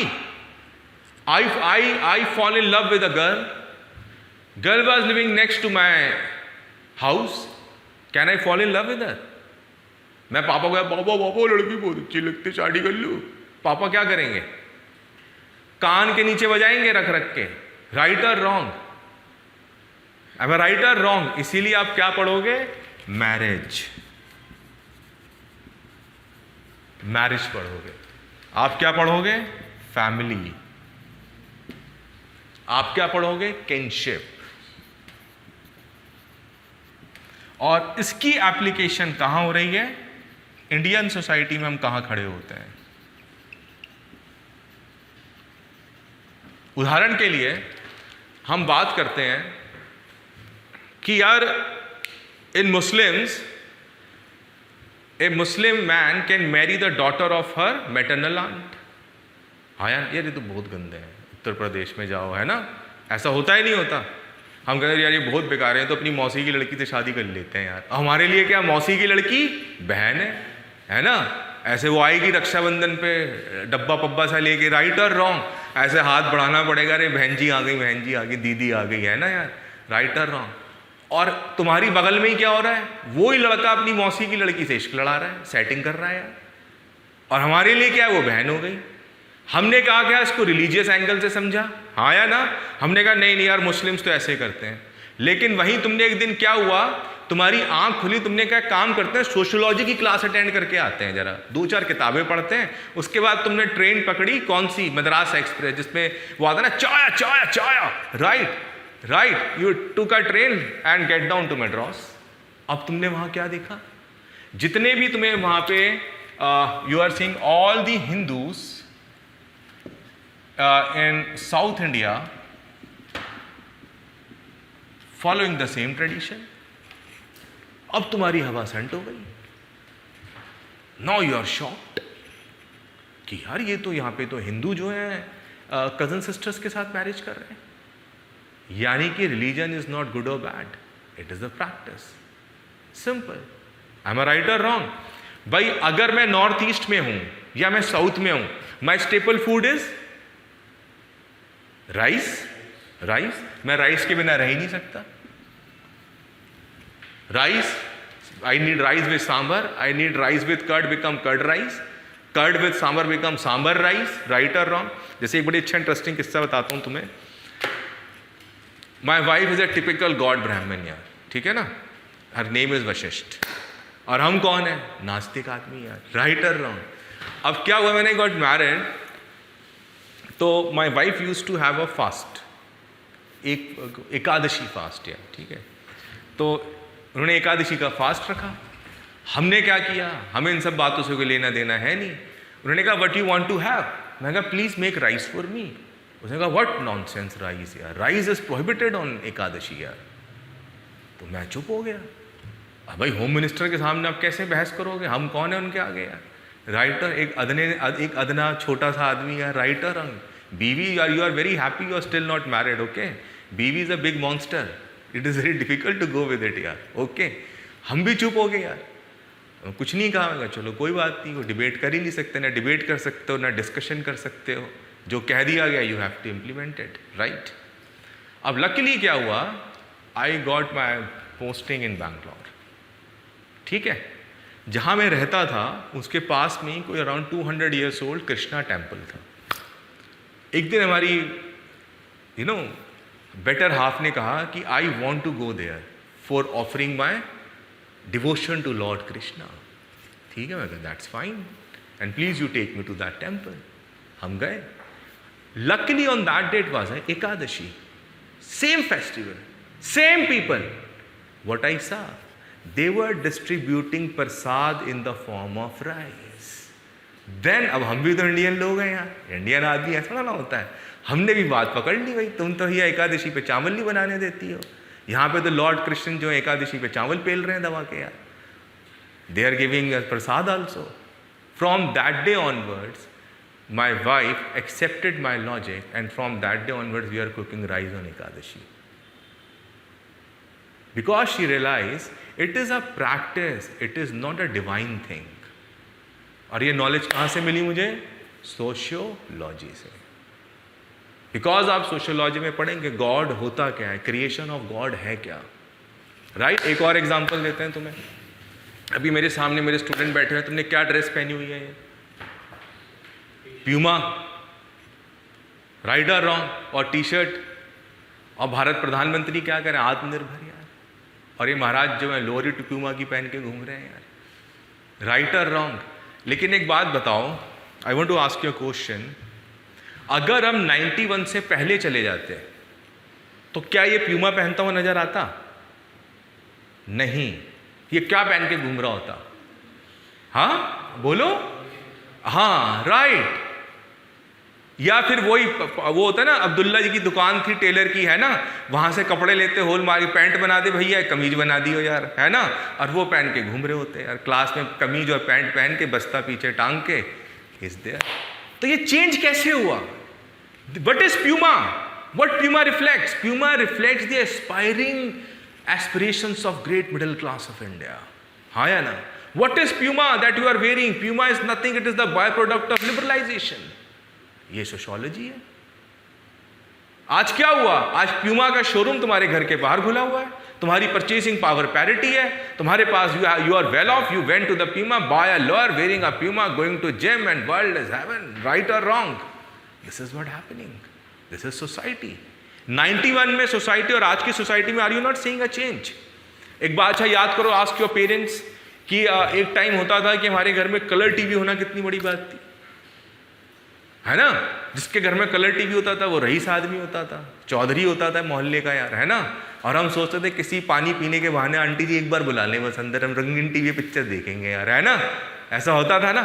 I fall in love with a girl. Girl was living next to my house. Can I fall in love with her? मैं पापा को पापा लड़की बहुत अच्छी लगती, शादी कर लूँ। पापा क्या करेंगे? कान के नीचे बजाएंगे रख रख के। राइट और रॉन्ग? अब राइट और रॉन्ग? इसीलिए आप क्या पढ़ोगे? मैरिज। मैरिज पढ़ोगे। आप क्या पढ़ोगे? फैमिली। आप क्या पढ़ोगे? किनशिप। और इसकी एप्लीकेशन कहां हो रही है? इंडियन सोसाइटी में हम कहां खड़े होते हैं? उदाहरण के लिए हम बात करते हैं कि यार in Muslims a Muslim man can marry the daughter of her maternal aunt. हाँ यार ये तो बहुत गंदे हैं, उत्तर प्रदेश में जाओ, है ना, ऐसा होता ही नहीं होता। हम कहते हैं यार ये बहुत बेकार है, तो अपनी मौसी की लड़की से शादी कर लेते हैं यार। हमारे लिए क्या मौसी की लड़की बहन है ना। ऐसे वो आएगी रक्षाबंधन पे डब्बा पब्बा सा लेके, राइट और रॉन्ग? ऐसे हाथ बढ़ाना पड़ेगा, अरे बहन जी आ गई, बहन जी आ गई, दीदी आ गई, है ना यार, राइट और रॉन्ग? और तुम्हारी बगल में ही क्या हो रहा है? वो ही लड़का अपनी मौसी की लड़की से इश्क लड़ा रहा है, सेटिंग कर रहा है यार। और हमारे लिए क्या है? वो बहन हो गई। हमने कहा क्या इसको रिलीजियस एंगल से समझा? हाँ या ना? हमने कहा नहीं नहीं यार मुस्लिम्स तो ऐसे करते हैं। लेकिन वहीं तुमने एक दिन क्या हुआ, तुम्हारी आंख खुली, तुमने क्या काम करते हैं, सोशियोलॉजी की क्लास अटेंड करके आते हैं, जरा 2-4 किताबें पढ़ते हैं। उसके बाद तुमने ट्रेन पकड़ी, कौन सी? मद्रास एक्सप्रेस, जिसमें वो आता है ना चाया चाया चाया, right, you took a train and get down to Madras. अब तुमने वहां क्या देखा? जितने भी तुम्हें वहां पे you are seeing all the Hindus in South India following the same tradition. अब तुम्हारी हवा संट हो गई। Now you are shocked कि यार ये तो यहाँ पे तो हिंदू जो हैं कजन सिस्टर्स के साथ मैरिज कर रहे हैं। यानी कि रिलीजन इज नॉट गुड और bad, it is the practice. Simple. I am right और रॉन्ग? भाई अगर मैं नॉर्थ ईस्ट में हूं या मैं साउथ में हूं, my staple food is rice. मैं राइस के बिना रह ही नहीं सकता। Rice, I need rice with sambar, I need rice with curd, become curd rice, curd with sambar become sambar rice, right और रॉन्ग? जैसे एक बड़ी अच्छा इंटरेस्टिंग किस्सा बताता हूं तुम्हें। My wife is a typical Gaud Brahmin यार, ठीक है ना, हर नेम इज वशिष्ठ। और हम कौन है? नास्तिक आदमी यार, राइट और रॉन्ग? अब क्या हुआ, मैंने गॉट मैरिड, तो my wife use to have a fast, एक एकादशी फास्ट यार, ठीक है। तो उन्होंने एकादशी का फास्ट रखा। हमने क्या किया, हमें इन सब बातों से कोई लेना देना है नहीं। उन्होंने कहा what you want to have? मैं कहा please make rice for me. उसने कहा व्हाट नॉनसेंस राइस यार, rice is prohibited on Ekadashi यार। तो मैं चुप हो गया। अब भाई होम मिनिस्टर के सामने आप कैसे बहस करोगे, हम कौन है उनके आगे यार? राइटर, एक अदना छोटा सा आदमी यार, राइटर। बीवी, you are very happy, you are still not married, okay. बीवी is a big monster, it is very difficult to go with it यार, ओके। हम भी चुप हो गए यार, कुछ नहीं कहा। चलो कोई बात नहीं, वो डिबेट कर ही नहीं सकते, ना डिबेट कर सकते हो ना डिस्कशन कर सकते हो। जो कह दिया गया you have to implement it, right. अब लकीली क्या हुआ, I got my posting in Bangalore, ठीक है। जहाँ मैं रहता था उसके पास में कोई around 200 years old Krishna temple था। एक दिन हमारी बेटर हाफ ने कहा कि I want to go there for offering my devotion to Lord Krishna. ठीक है, मैं कहा that's fine and please you take me to that temple. हम गए। Luckily on that date was Ekadashi, same festival, same people. What I saw, they were distributing Prasad in the form of rice. Then अब हम भी तो Indian लोग हैं यार, Indian आदमी ऐसा ना होता है। हमने भी बात पकड़ ली, भाई तुम तो ये एकादशी पे चावल नहीं बनाने देती हो। यहाँ पे तो लॉर्ड कृष्ण जो एकादशी पे चावल पेल रहे हैं दबा के यार। They are giving prasad also. From that day onwards my wife accepted my logic and from that day onwards we are cooking rice on Ekadashi, because she realized it is a practice, it is not a divine thing. और ये knowledge कहाँ से मिली मुझे? Sociology से। Because आप sociology में पढ़ेंगे God होता क्या है, क्रिएशन ऑफ गॉड है क्या, राइट? एक और एग्जांपल देते हैं तुम्हें। अभी मेरे सामने मेरे स्टूडेंट बैठे हैं, तुमने क्या ड्रेस पहनी हुई है? प्यूमा, राइट और रॉन्ग? और टी शर्ट। और भारत प्रधानमंत्री क्या करें? आत्मनिर्भर यार। और ये महाराज जो है लोअर टू प्यूमा की पहन के घूम रहे हैं यार, राइट और रॉन्ग? लेकिन एक बात बताओ, I want to ask you a question, अगर हम 91 से पहले चले जाते तो क्या ये प्यूमा पहनता हुआ नजर आता? नहीं। ये क्या पहन के घूम रहा होता? हाँ बोलो, हाँ राइट। या फिर वो होता है ना, अब्दुल्ला जी की दुकान थी टेलर की, है ना, वहां से कपड़े लेते, होल मार के पैंट बना दे भैया, कमीज बना दियो यार, है ना, और वो पहन के घूम रहे होते यार क्लास में, कमीज और पैंट पहन के, बस्ता पीछे टांग के, इज देयर। तो ये चेंज कैसे हुआ? What is Puma? What Puma reflects? Puma reflects the aspiring aspirations of great middle class of India, हाँ या ना? What is Puma that you are wearing? Puma is nothing, it is the by product of liberalisation. ये sociology है। आज क्या हुआ? आज Puma का शोरूम तुम्हारे घर के बाहर खुला हुआ है, तुम्हारी परचेसिंग पावर पैरिटी है, तुम्हारे पास you are well off, you went to the Puma, buy a lower, wearing a Puma, going to gym and world is heaven, right और wrong? This is what happening, this is society. 91 में society और आज की society में are you not seeing a change? एक बात अच्छा याद करो, आस्क योर पेरेंट्स कि एक टाइम होता था कि हमारे घर में कलर टीवी होना कितनी बड़ी बात थी, है ना? जिसके घर में कलर टीवी होता था वो रईस आदमी होता था, चौधरी होता था मोहल्ले का यार, है ना? और हम सोचते थे किसी पानी पीने के बहाने आंटी जी एक बार बुला लें बस अंदर, हम रंगीन टीवी पिक्चर देखेंगे यार, है ना? ऐसा होता था ना।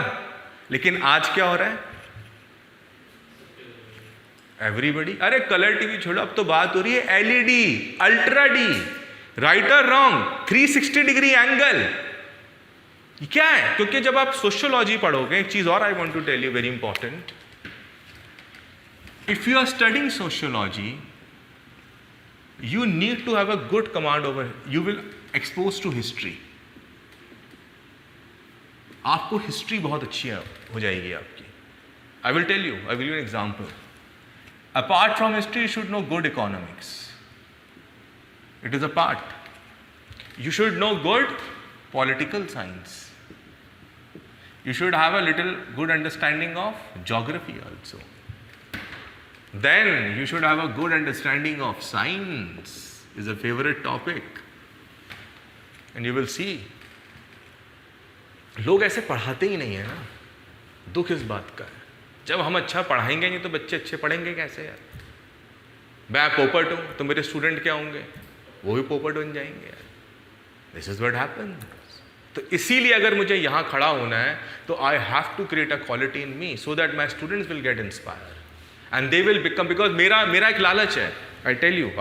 लेकिन आज क्या हो रहा है? एवरीबडी, अरे कलर टीवी छोड़ो, अब तो बात हो रही है एलईडी, अल्ट्रा डी, राइट और रॉन्ग, 360 डिग्री एंगल। क्या है? क्योंकि जब आप सोशियोलॉजी पढ़ोगे, एक चीज और I want to tell you very important, if you are studying sociology, you need to have a good command over, you will exposed to history, आपको हिस्ट्री बहुत अच्छी हो जाएगी आपकी। I will tell you, I will give you an example. Apart from history, you should know good economics. It is a part. You should know good political science. You should have a little good understanding of geography also. Then you should have a good understanding of science, is a favorite topic, and you will see लोग ऐसे पढ़ाते ही नहीं है ना। दुख इस बात का है, जब हम अच्छा पढ़ाएंगे नहीं तो बच्चे अच्छे पढ़ेंगे कैसे यार? मैं पोपट हूँ तो मेरे स्टूडेंट क्या होंगे? वो भी पोपट बन जाएंगे यार। This is what happens. तो इसीलिए अगर मुझे यहाँ खड़ा होना है तो I have to create a quality in me so that my students will get inspire and they will become, because मेरा एक लालच है, I tell you,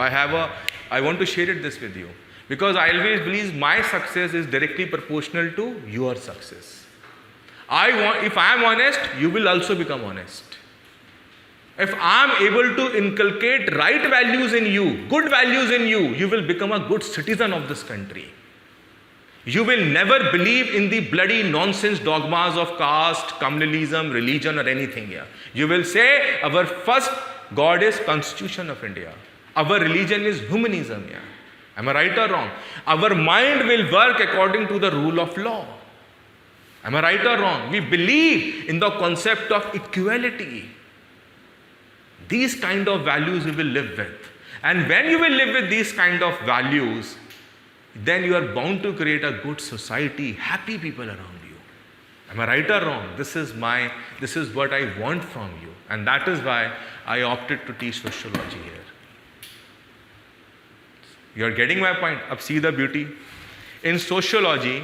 I want to share it this with you, because I always believe my success is directly proportional to your success. If I am honest, you will also become honest. If I am able to inculcate right values in you, good values in you, you will become a good citizen of this country. You will never believe in the bloody nonsense dogmas of caste, communalism, religion or anything here. You will say our first God is Constitution of India. Our religion is humanism here. Am I right or wrong? Our mind will work according to the rule of law. Am I right or wrong? We believe in the concept of equality. These kind of values we will live with. And when you will live with these kind of values, then you are bound to create a good society, happy people around you. Am I right or wrong? This is what I want from you, and that is why I opted to teach sociology here. You are getting my point? Ab see the beauty. In sociology,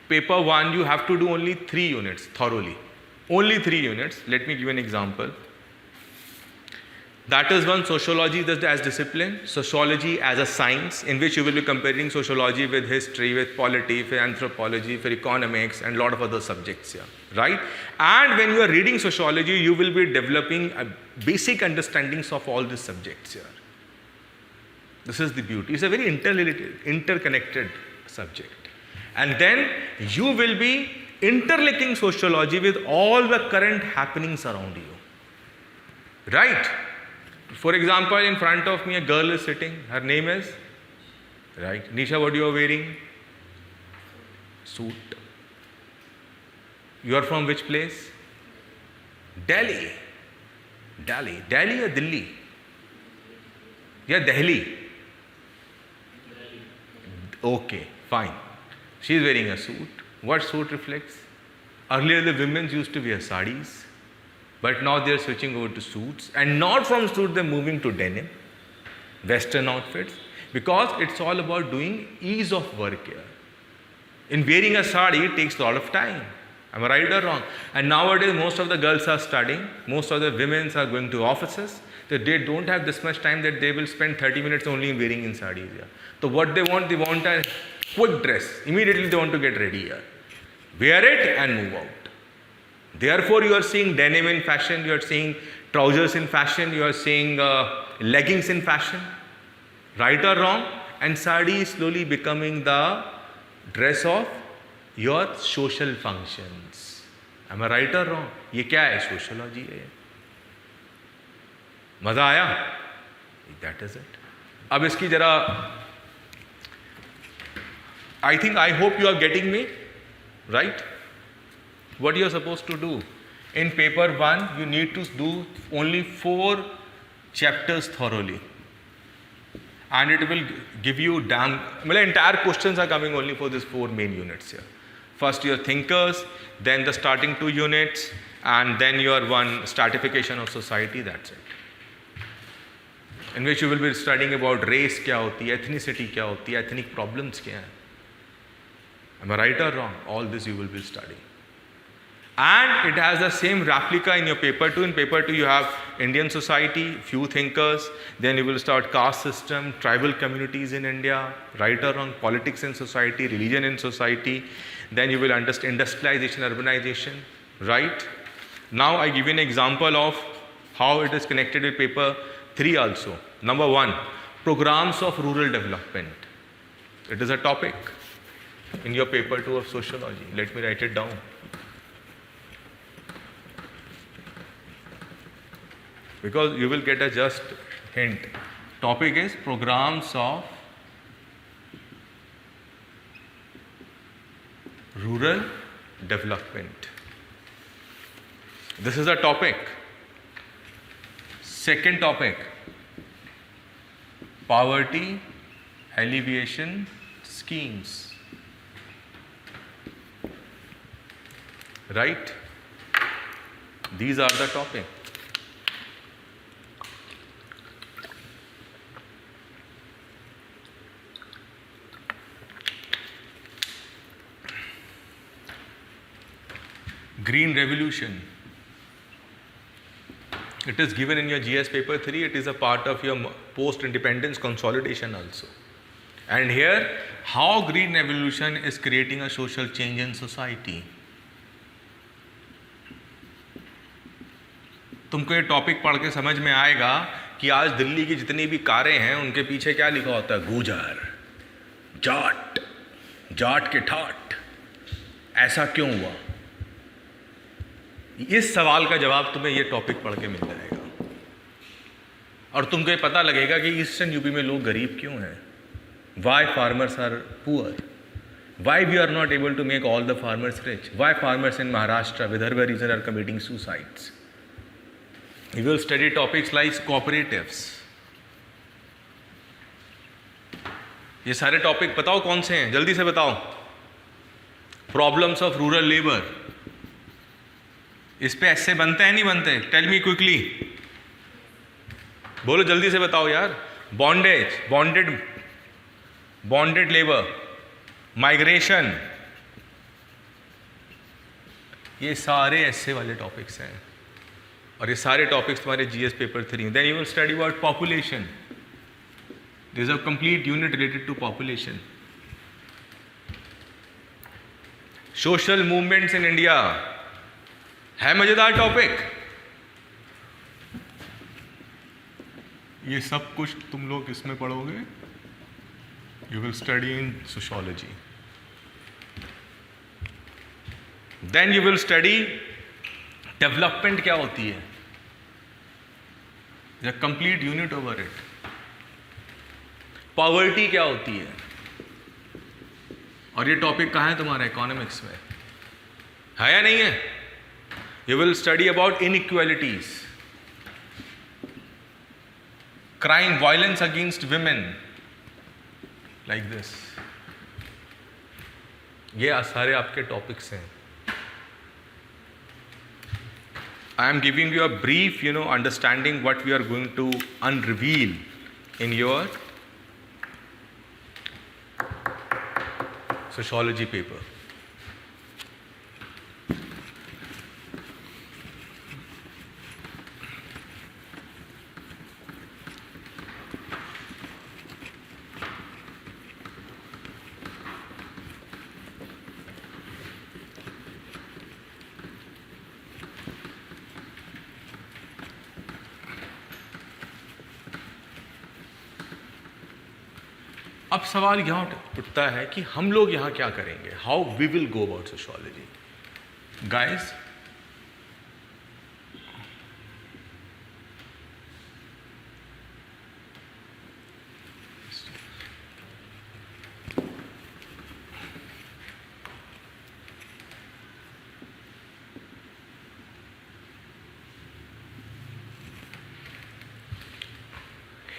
paper 1, you have to do only 3 units thoroughly. Only 3 units. Let me give you an example. That is one, sociology as discipline, sociology as a science, in which you will be comparing sociology with history, with polity, for anthropology, for economics, and a lot of other subjects here, right? And when you are reading sociology, you will be developing a basic understandings of all these subjects here. This is the beauty. It's a very interconnected subject. And then you will be interlinking sociology with all the current happenings around you. right? For example, in front of me a girl is sitting, her name is, right? Nisha, what you are wearing? Suit. You are from which place? Delhi. Delhi or Delhi? Yeah, Delhi. Okay, fine. She is wearing a suit. What suit reflects? Earlier the women used to wear sarees, but now they are switching over to suits, and not from suits they are moving to denim, western outfits, because it's all about doing ease of work here. In wearing a sari, it takes a lot of time. Am I right or wrong? And nowadays most of the girls are studying, most of the women are going to offices, so they don't have this much time that they will spend 30 minutes only in wearing in sarees here. So what they want a quick dress. Immediately they want to get ready here. Wear it and move out. Therefore you are seeing denim in fashion, you are seeing trousers in fashion, you are seeing leggings in fashion. Right or wrong? And sari is slowly becoming the dress of your social functions. Am I right or wrong? ये क्या है? Sociology है. मजा आया? That is it. अब इसकी जरा, I hope you are getting me, right? What you are supposed to do? In paper 1, you need to do only 4 chapters thoroughly. And it will give you entire questions are coming only for these 4 main units here. First your thinkers, then the starting 2 units, and then your one stratification of society, that's it. In which you will be studying about race क्या होती है, ethnicity क्या होती है, ethnic problems क्या है. Am I right or wrong? All this you will be studying. And it has the same replica in your paper 2. In paper 2 you have Indian society, few thinkers, then you will start caste system, tribal communities in India, right or wrong, politics in society, religion in society, then you will understand industrialization, urbanization, right? Now I give you an example of how it is connected with paper 3 also. Number 1, programs of rural development. It is a topic in your paper 2 of sociology. Let me write it down. Because you will get a just hint. Topic is programs of rural development. This is a topic. Second topic, poverty alleviation schemes. Right? These are the topic. Green Revolution. It is given in your GS paper 3. It is a part of your post-independence consolidation also. And here, how Green Revolution is creating a social change in society. तुमको ये topic पढ़ के समझ में आएगा कि आज दिल्ली की जितनी भी कारें हैं उनके पीछे क्या लिखा होता है? गुजर, जाट, जाट के ठाट, ऐसा क्यों हुआ? इस सवाल का जवाब तुम्हें ये टॉपिक पढ़ के मिल जाएगा और तुमको ये पता लगेगा कि ईस्टर्न यूपी में लोग गरीब क्यों हैं. Why farmers are poor? Why we are not able to make all the farmers rich? Why farmers in Maharashtra, Vidarbha region are committing suicides? We will study topics like cooperatives. ये सारे topic बताओ कौन से हैं, जल्दी से बताओ. Problems of rural labour. इस पे ऐसे बनते हैं नहीं बनते? टेल मी क्विकली, बोलो जल्दी से बताओ यार. बॉन्डेज, बॉन्डेड लेबर, माइग्रेशन, ये सारे ऐसे वाले टॉपिक्स हैं और ये सारे टॉपिक्स तुम्हारे GS paper 3. Then you will study about population. This is a complete unit related to population. Social movements in India है मजेदार टॉपिक. ये सब कुछ तुम लोग इसमें पढ़ोगे. You will study in sociology. Then you will study development क्या होती है. a complete unit over it. Poverty क्या होती है, और ये टॉपिक कहाँ है तुम्हारे इकोनॉमिक्स में, है या नहीं है? You will study about inequalities, crime, violence against women, like this. ये सारे आपके टॉपिक्स हैं. I am giving you a brief, understanding what we are going to unreveal in your sociology paper. अब सवाल यहाँ उठता है कि हम लोग यहाँ क्या करेंगे, how we will go about sociology. Guys,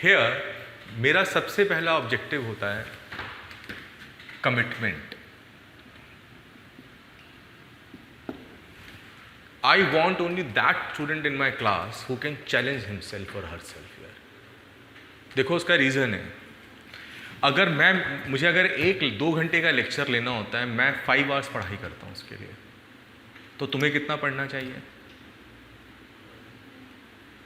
here मेरा सबसे पहला ऑब्जेक्टिव होता है commitment. I want only that student in my class who can challenge himself और हर सेल्फ. यार देखो, उसका रीज़न है, अगर मुझे अगर 1-2 घंटे का लेक्चर लेना होता है, मैं 5 आवर्स पढ़ाई करता हूँ उसके लिए. तो तुम्हें कितना पढ़ना चाहिए?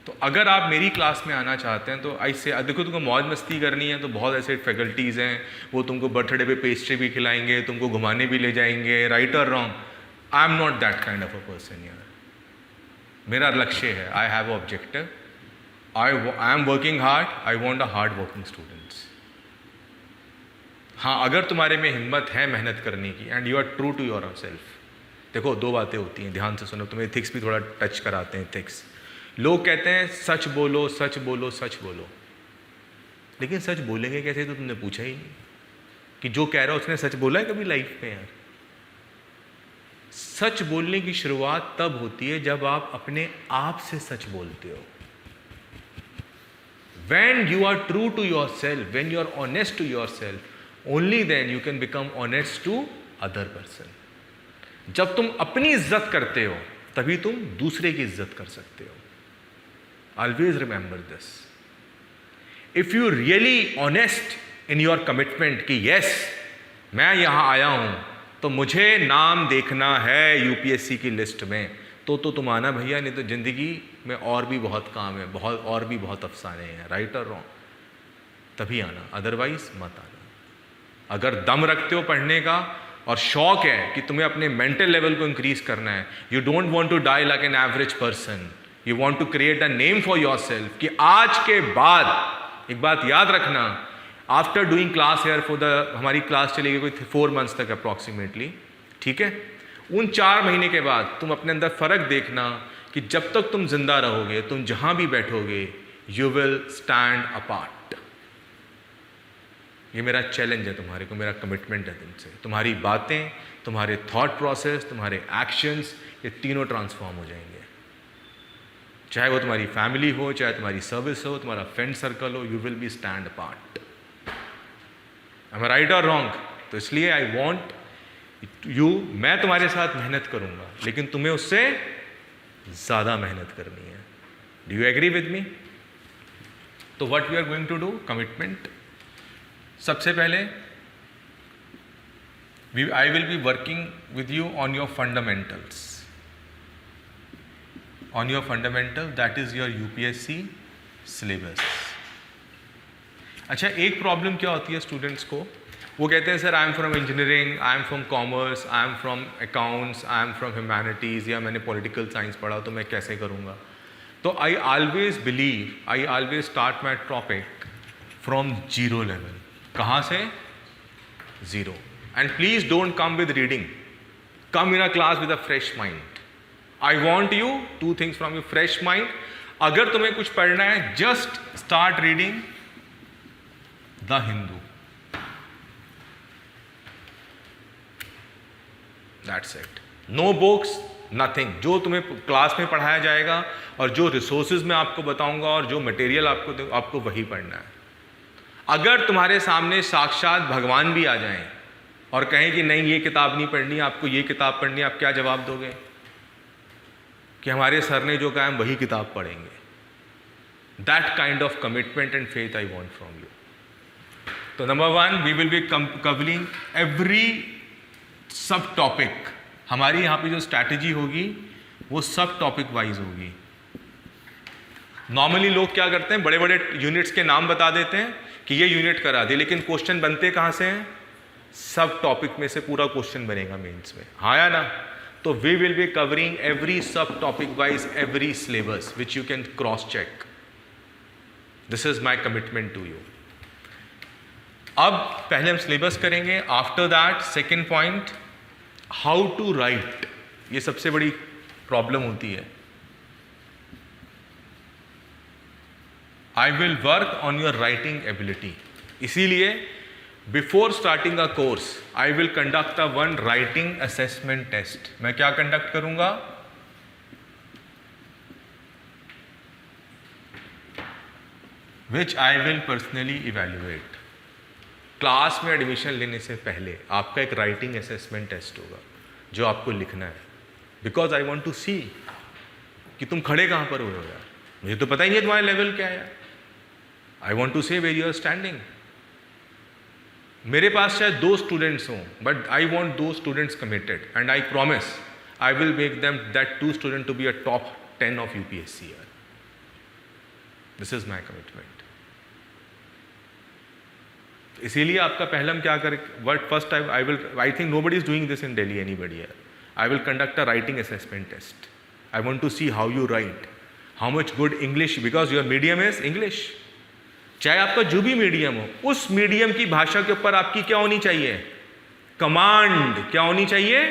तो अगर आप मेरी क्लास में आना चाहते हैं तो ऐसे देखो, तुमको मौज मस्ती करनी है तो बहुत ऐसे फैकल्टीज़ हैं, वो तुमको बर्थडे पे पेस्ट्री भी खिलाएंगे, तुमको घुमाने भी ले जाएंगे. राइट और wrong, I am not that kind of a person. यार मेरा लक्ष्य है, I have objective, I am working hard, I want a hard working students. हाँ, अगर तुम्हारे में हिम्मत है मेहनत करने की and you are true to yourself. देखो, 2 बातें होती हैं, ध्यान से सुनो, तुम्हें एथिक्स भी थोड़ा टच कराते हैं. एथिक्स, लोग कहते हैं सच बोलो, सच बोलो, सच बोलो, लेकिन सच बोलेंगे कैसे? तो तुमने पूछा ही नहीं कि जो कह रहा है उसने सच बोला है कभी लाइफ में? यार, सच बोलने की शुरुआत तब होती है जब आप अपने आप से सच बोलते हो. When you are true to yourself, when you are honest to yourself, only then you can become honest to other person. जब तुम अपनी इज्जत करते हो तभी तुम दूसरे की इज्जत कर सकते हो. Always remember this. If you really honest in your commitment कि yes, मैं यहाँ आया हूँ तो मुझे नाम देखना है यूपीएससी की लिस्ट में, तो तुम आना भैया, नहीं तो ज़िंदगी में और भी बहुत काम है, और भी बहुत अफसाने हैं. राइट और रॉन्ग, तभी आना, अदरवाइज मत आना. अगर दम रखते हो पढ़ने का और शौक है कि तुम्हें अपने मेंटल लेवल को इंक्रीज करना है, you don't want to die like an average person, you want to create a name for yourself, कि आज के बाद एक बात याद रखना, after doing class here for हमारी क्लास चलेगी कोई 4 मंथ्स तक अप्रॉक्सीमेटली, ठीक है? उन 4 महीने के बाद तुम अपने अंदर फ़र्क देखना कि जब तक तुम जिंदा रहोगे, तुम जहां भी बैठोगे, यू विल स्टैंड अपार्ट. ये मेरा चैलेंज है तुम्हारे को, मेरा कमिटमेंट है तुमसे. तुम्हारी बातें, तुम्हारे थॉट प्रोसेस, तुम्हारे एक्शंस, ये तीनों ट्रांसफॉर्म हो जाएंगे. चाहे वो तुम्हारी फैमिली हो, चाहे तुम्हारी सर्विस हो, तुम्हारा फ्रेंड सर्कल हो, you will be stand apart. Am I right और रॉन्ग? तो इसलिए आई वॉन्ट यू, मैं तुम्हारे साथ मेहनत करूंगा, लेकिन तुम्हें उससे ज़्यादा मेहनत करनी है. Do you agree with me? तो what we are going to do, commitment. सबसे पहले I will be working with you on your fundamentals, on your fundamental, that is your UPSC syllabus. अच्छा, एक प्रॉब्लम क्या होती है स्टूडेंट्स को, वो कहते हैं sir I am from engineering, I am from commerce, I am from accounts, I am from humanities, या मैंने पॉलिटिकल साइंस पढ़ा तो मैं कैसे करूँगा? तो I always believe, I always start my topic from zero level. कहाँ से? Zero. And please don't come with reading, come in a class with a fresh mind. I want you 2 things from your fresh mind. अगर तुम्हें कुछ पढ़ना है, just start reading the Hindu, that's it. No books, nothing. जो तुम्हें class में पढ़ाया जाएगा और जो रिसोर्सेज मैं आपको बताऊंगा और जो मटेरियल आपको वही पढ़ना है। अगर तुम्हारे सामने साक्षात भगवान भी आ जाएं और कहें कि नहीं ये किताब नहीं पढ़नी, आपको ये किताब पढ़नी है, आप क्या जवाब दोगे? कि हमारे सर ने जो कहा हम वही किताब पढ़ेंगे। That kind of commitment and faith I want from you. तो number 1, we will be covering every sub topic. हमारी यहाँ पे जो स्ट्रैटेजी होगी वो सब टॉपिक वाइज होगी। नॉर्मली लोग क्या करते हैं, बड़े बड़े यूनिट्स के नाम बता देते हैं कि ये यूनिट करा दे, लेकिन क्वेश्चन बनते कहाँ से हैं? सब टॉपिक में से पूरा क्वेश्चन बनेगा मेंस में, हाँ या ना? तो we will be covering every sub topic wise every syllabus which you can cross check. This is my commitment to you. अब पहले हम सिलेबस करेंगे, after that second point, how to write. ये सबसे बड़ी प्रॉब्लम होती है। I will work on your writing ability. इसीलिए before starting a course I will conduct a one writing assessment test. मैं क्या कंडक्ट करूंगा? Which I will personally evaluate. Class में एडमिशन लेने से पहले आपका एक राइटिंग असेसमेंट टेस्ट होगा जो आपको लिखना है, बिकॉज आई वॉन्ट टू सी कि तुम खड़े कहाँ पर हुए हो यार। मुझे तो पता ही नहीं है तुम्हारा लेवल क्या है। I want to say where you are standing. मेरे पास शायद 2 स्टूडेंट्स हों, but I want 2 students committed and I promise I will make them that 2 student to be a top 10 of UPSC year. This is my commitment. इसीलिए आपका पहला हम क्या करें, word first I think nobody is doing this in Delhi, anybody है। I will conduct a writing assessment test. I want to see how you write, how much good English, because your medium is English. चाहे आपका जो भी medium हो, उस medium की भाषा के ऊपर आपकी क्या होनी चाहिए? कमांड। क्या होनी चाहिए?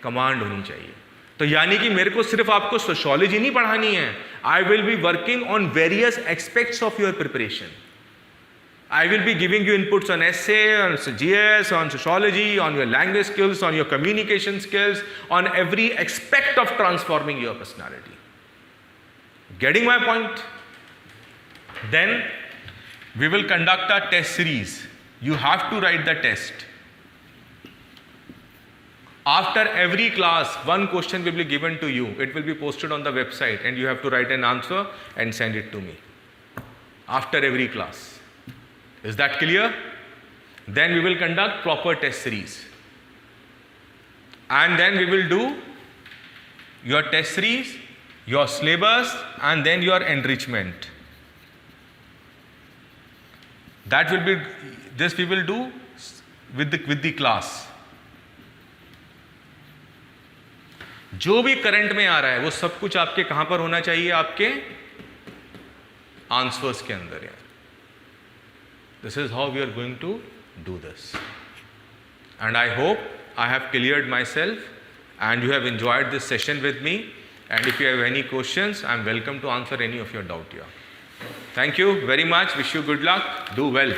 कमांड होनी चाहिए। तो यानी कि मेरे को सिर्फ आपको सोशियोलॉजी नहीं पढ़ानी है, I will be working on various aspects of your preparation. I will be giving you inputs on essay, on GS, on sociology, on your language skills, on your communication skills, on every aspect of transforming your personality. Getting my point? Then we will conduct a test series. You have to write the test. After every class, one question will be given to you. It will be posted on the website and you have to write an answer and send it to me. After every class. Is that clear? Then we will conduct proper test series. And then we will do your test series, your syllabus, and then your enrichment. That will be, this we will do with the class. जो भी current में आ रहा है वो सब कुछ आपके कहां पर होना चाहिए? आपके आंसर्स के अंदर यार। This is how we are going to do this. And I hope I have cleared myself and you have enjoyed this session with me. And if you have any questions, I am welcome to answer any of your doubt here. Thank you very much. Wish you good luck. Do well.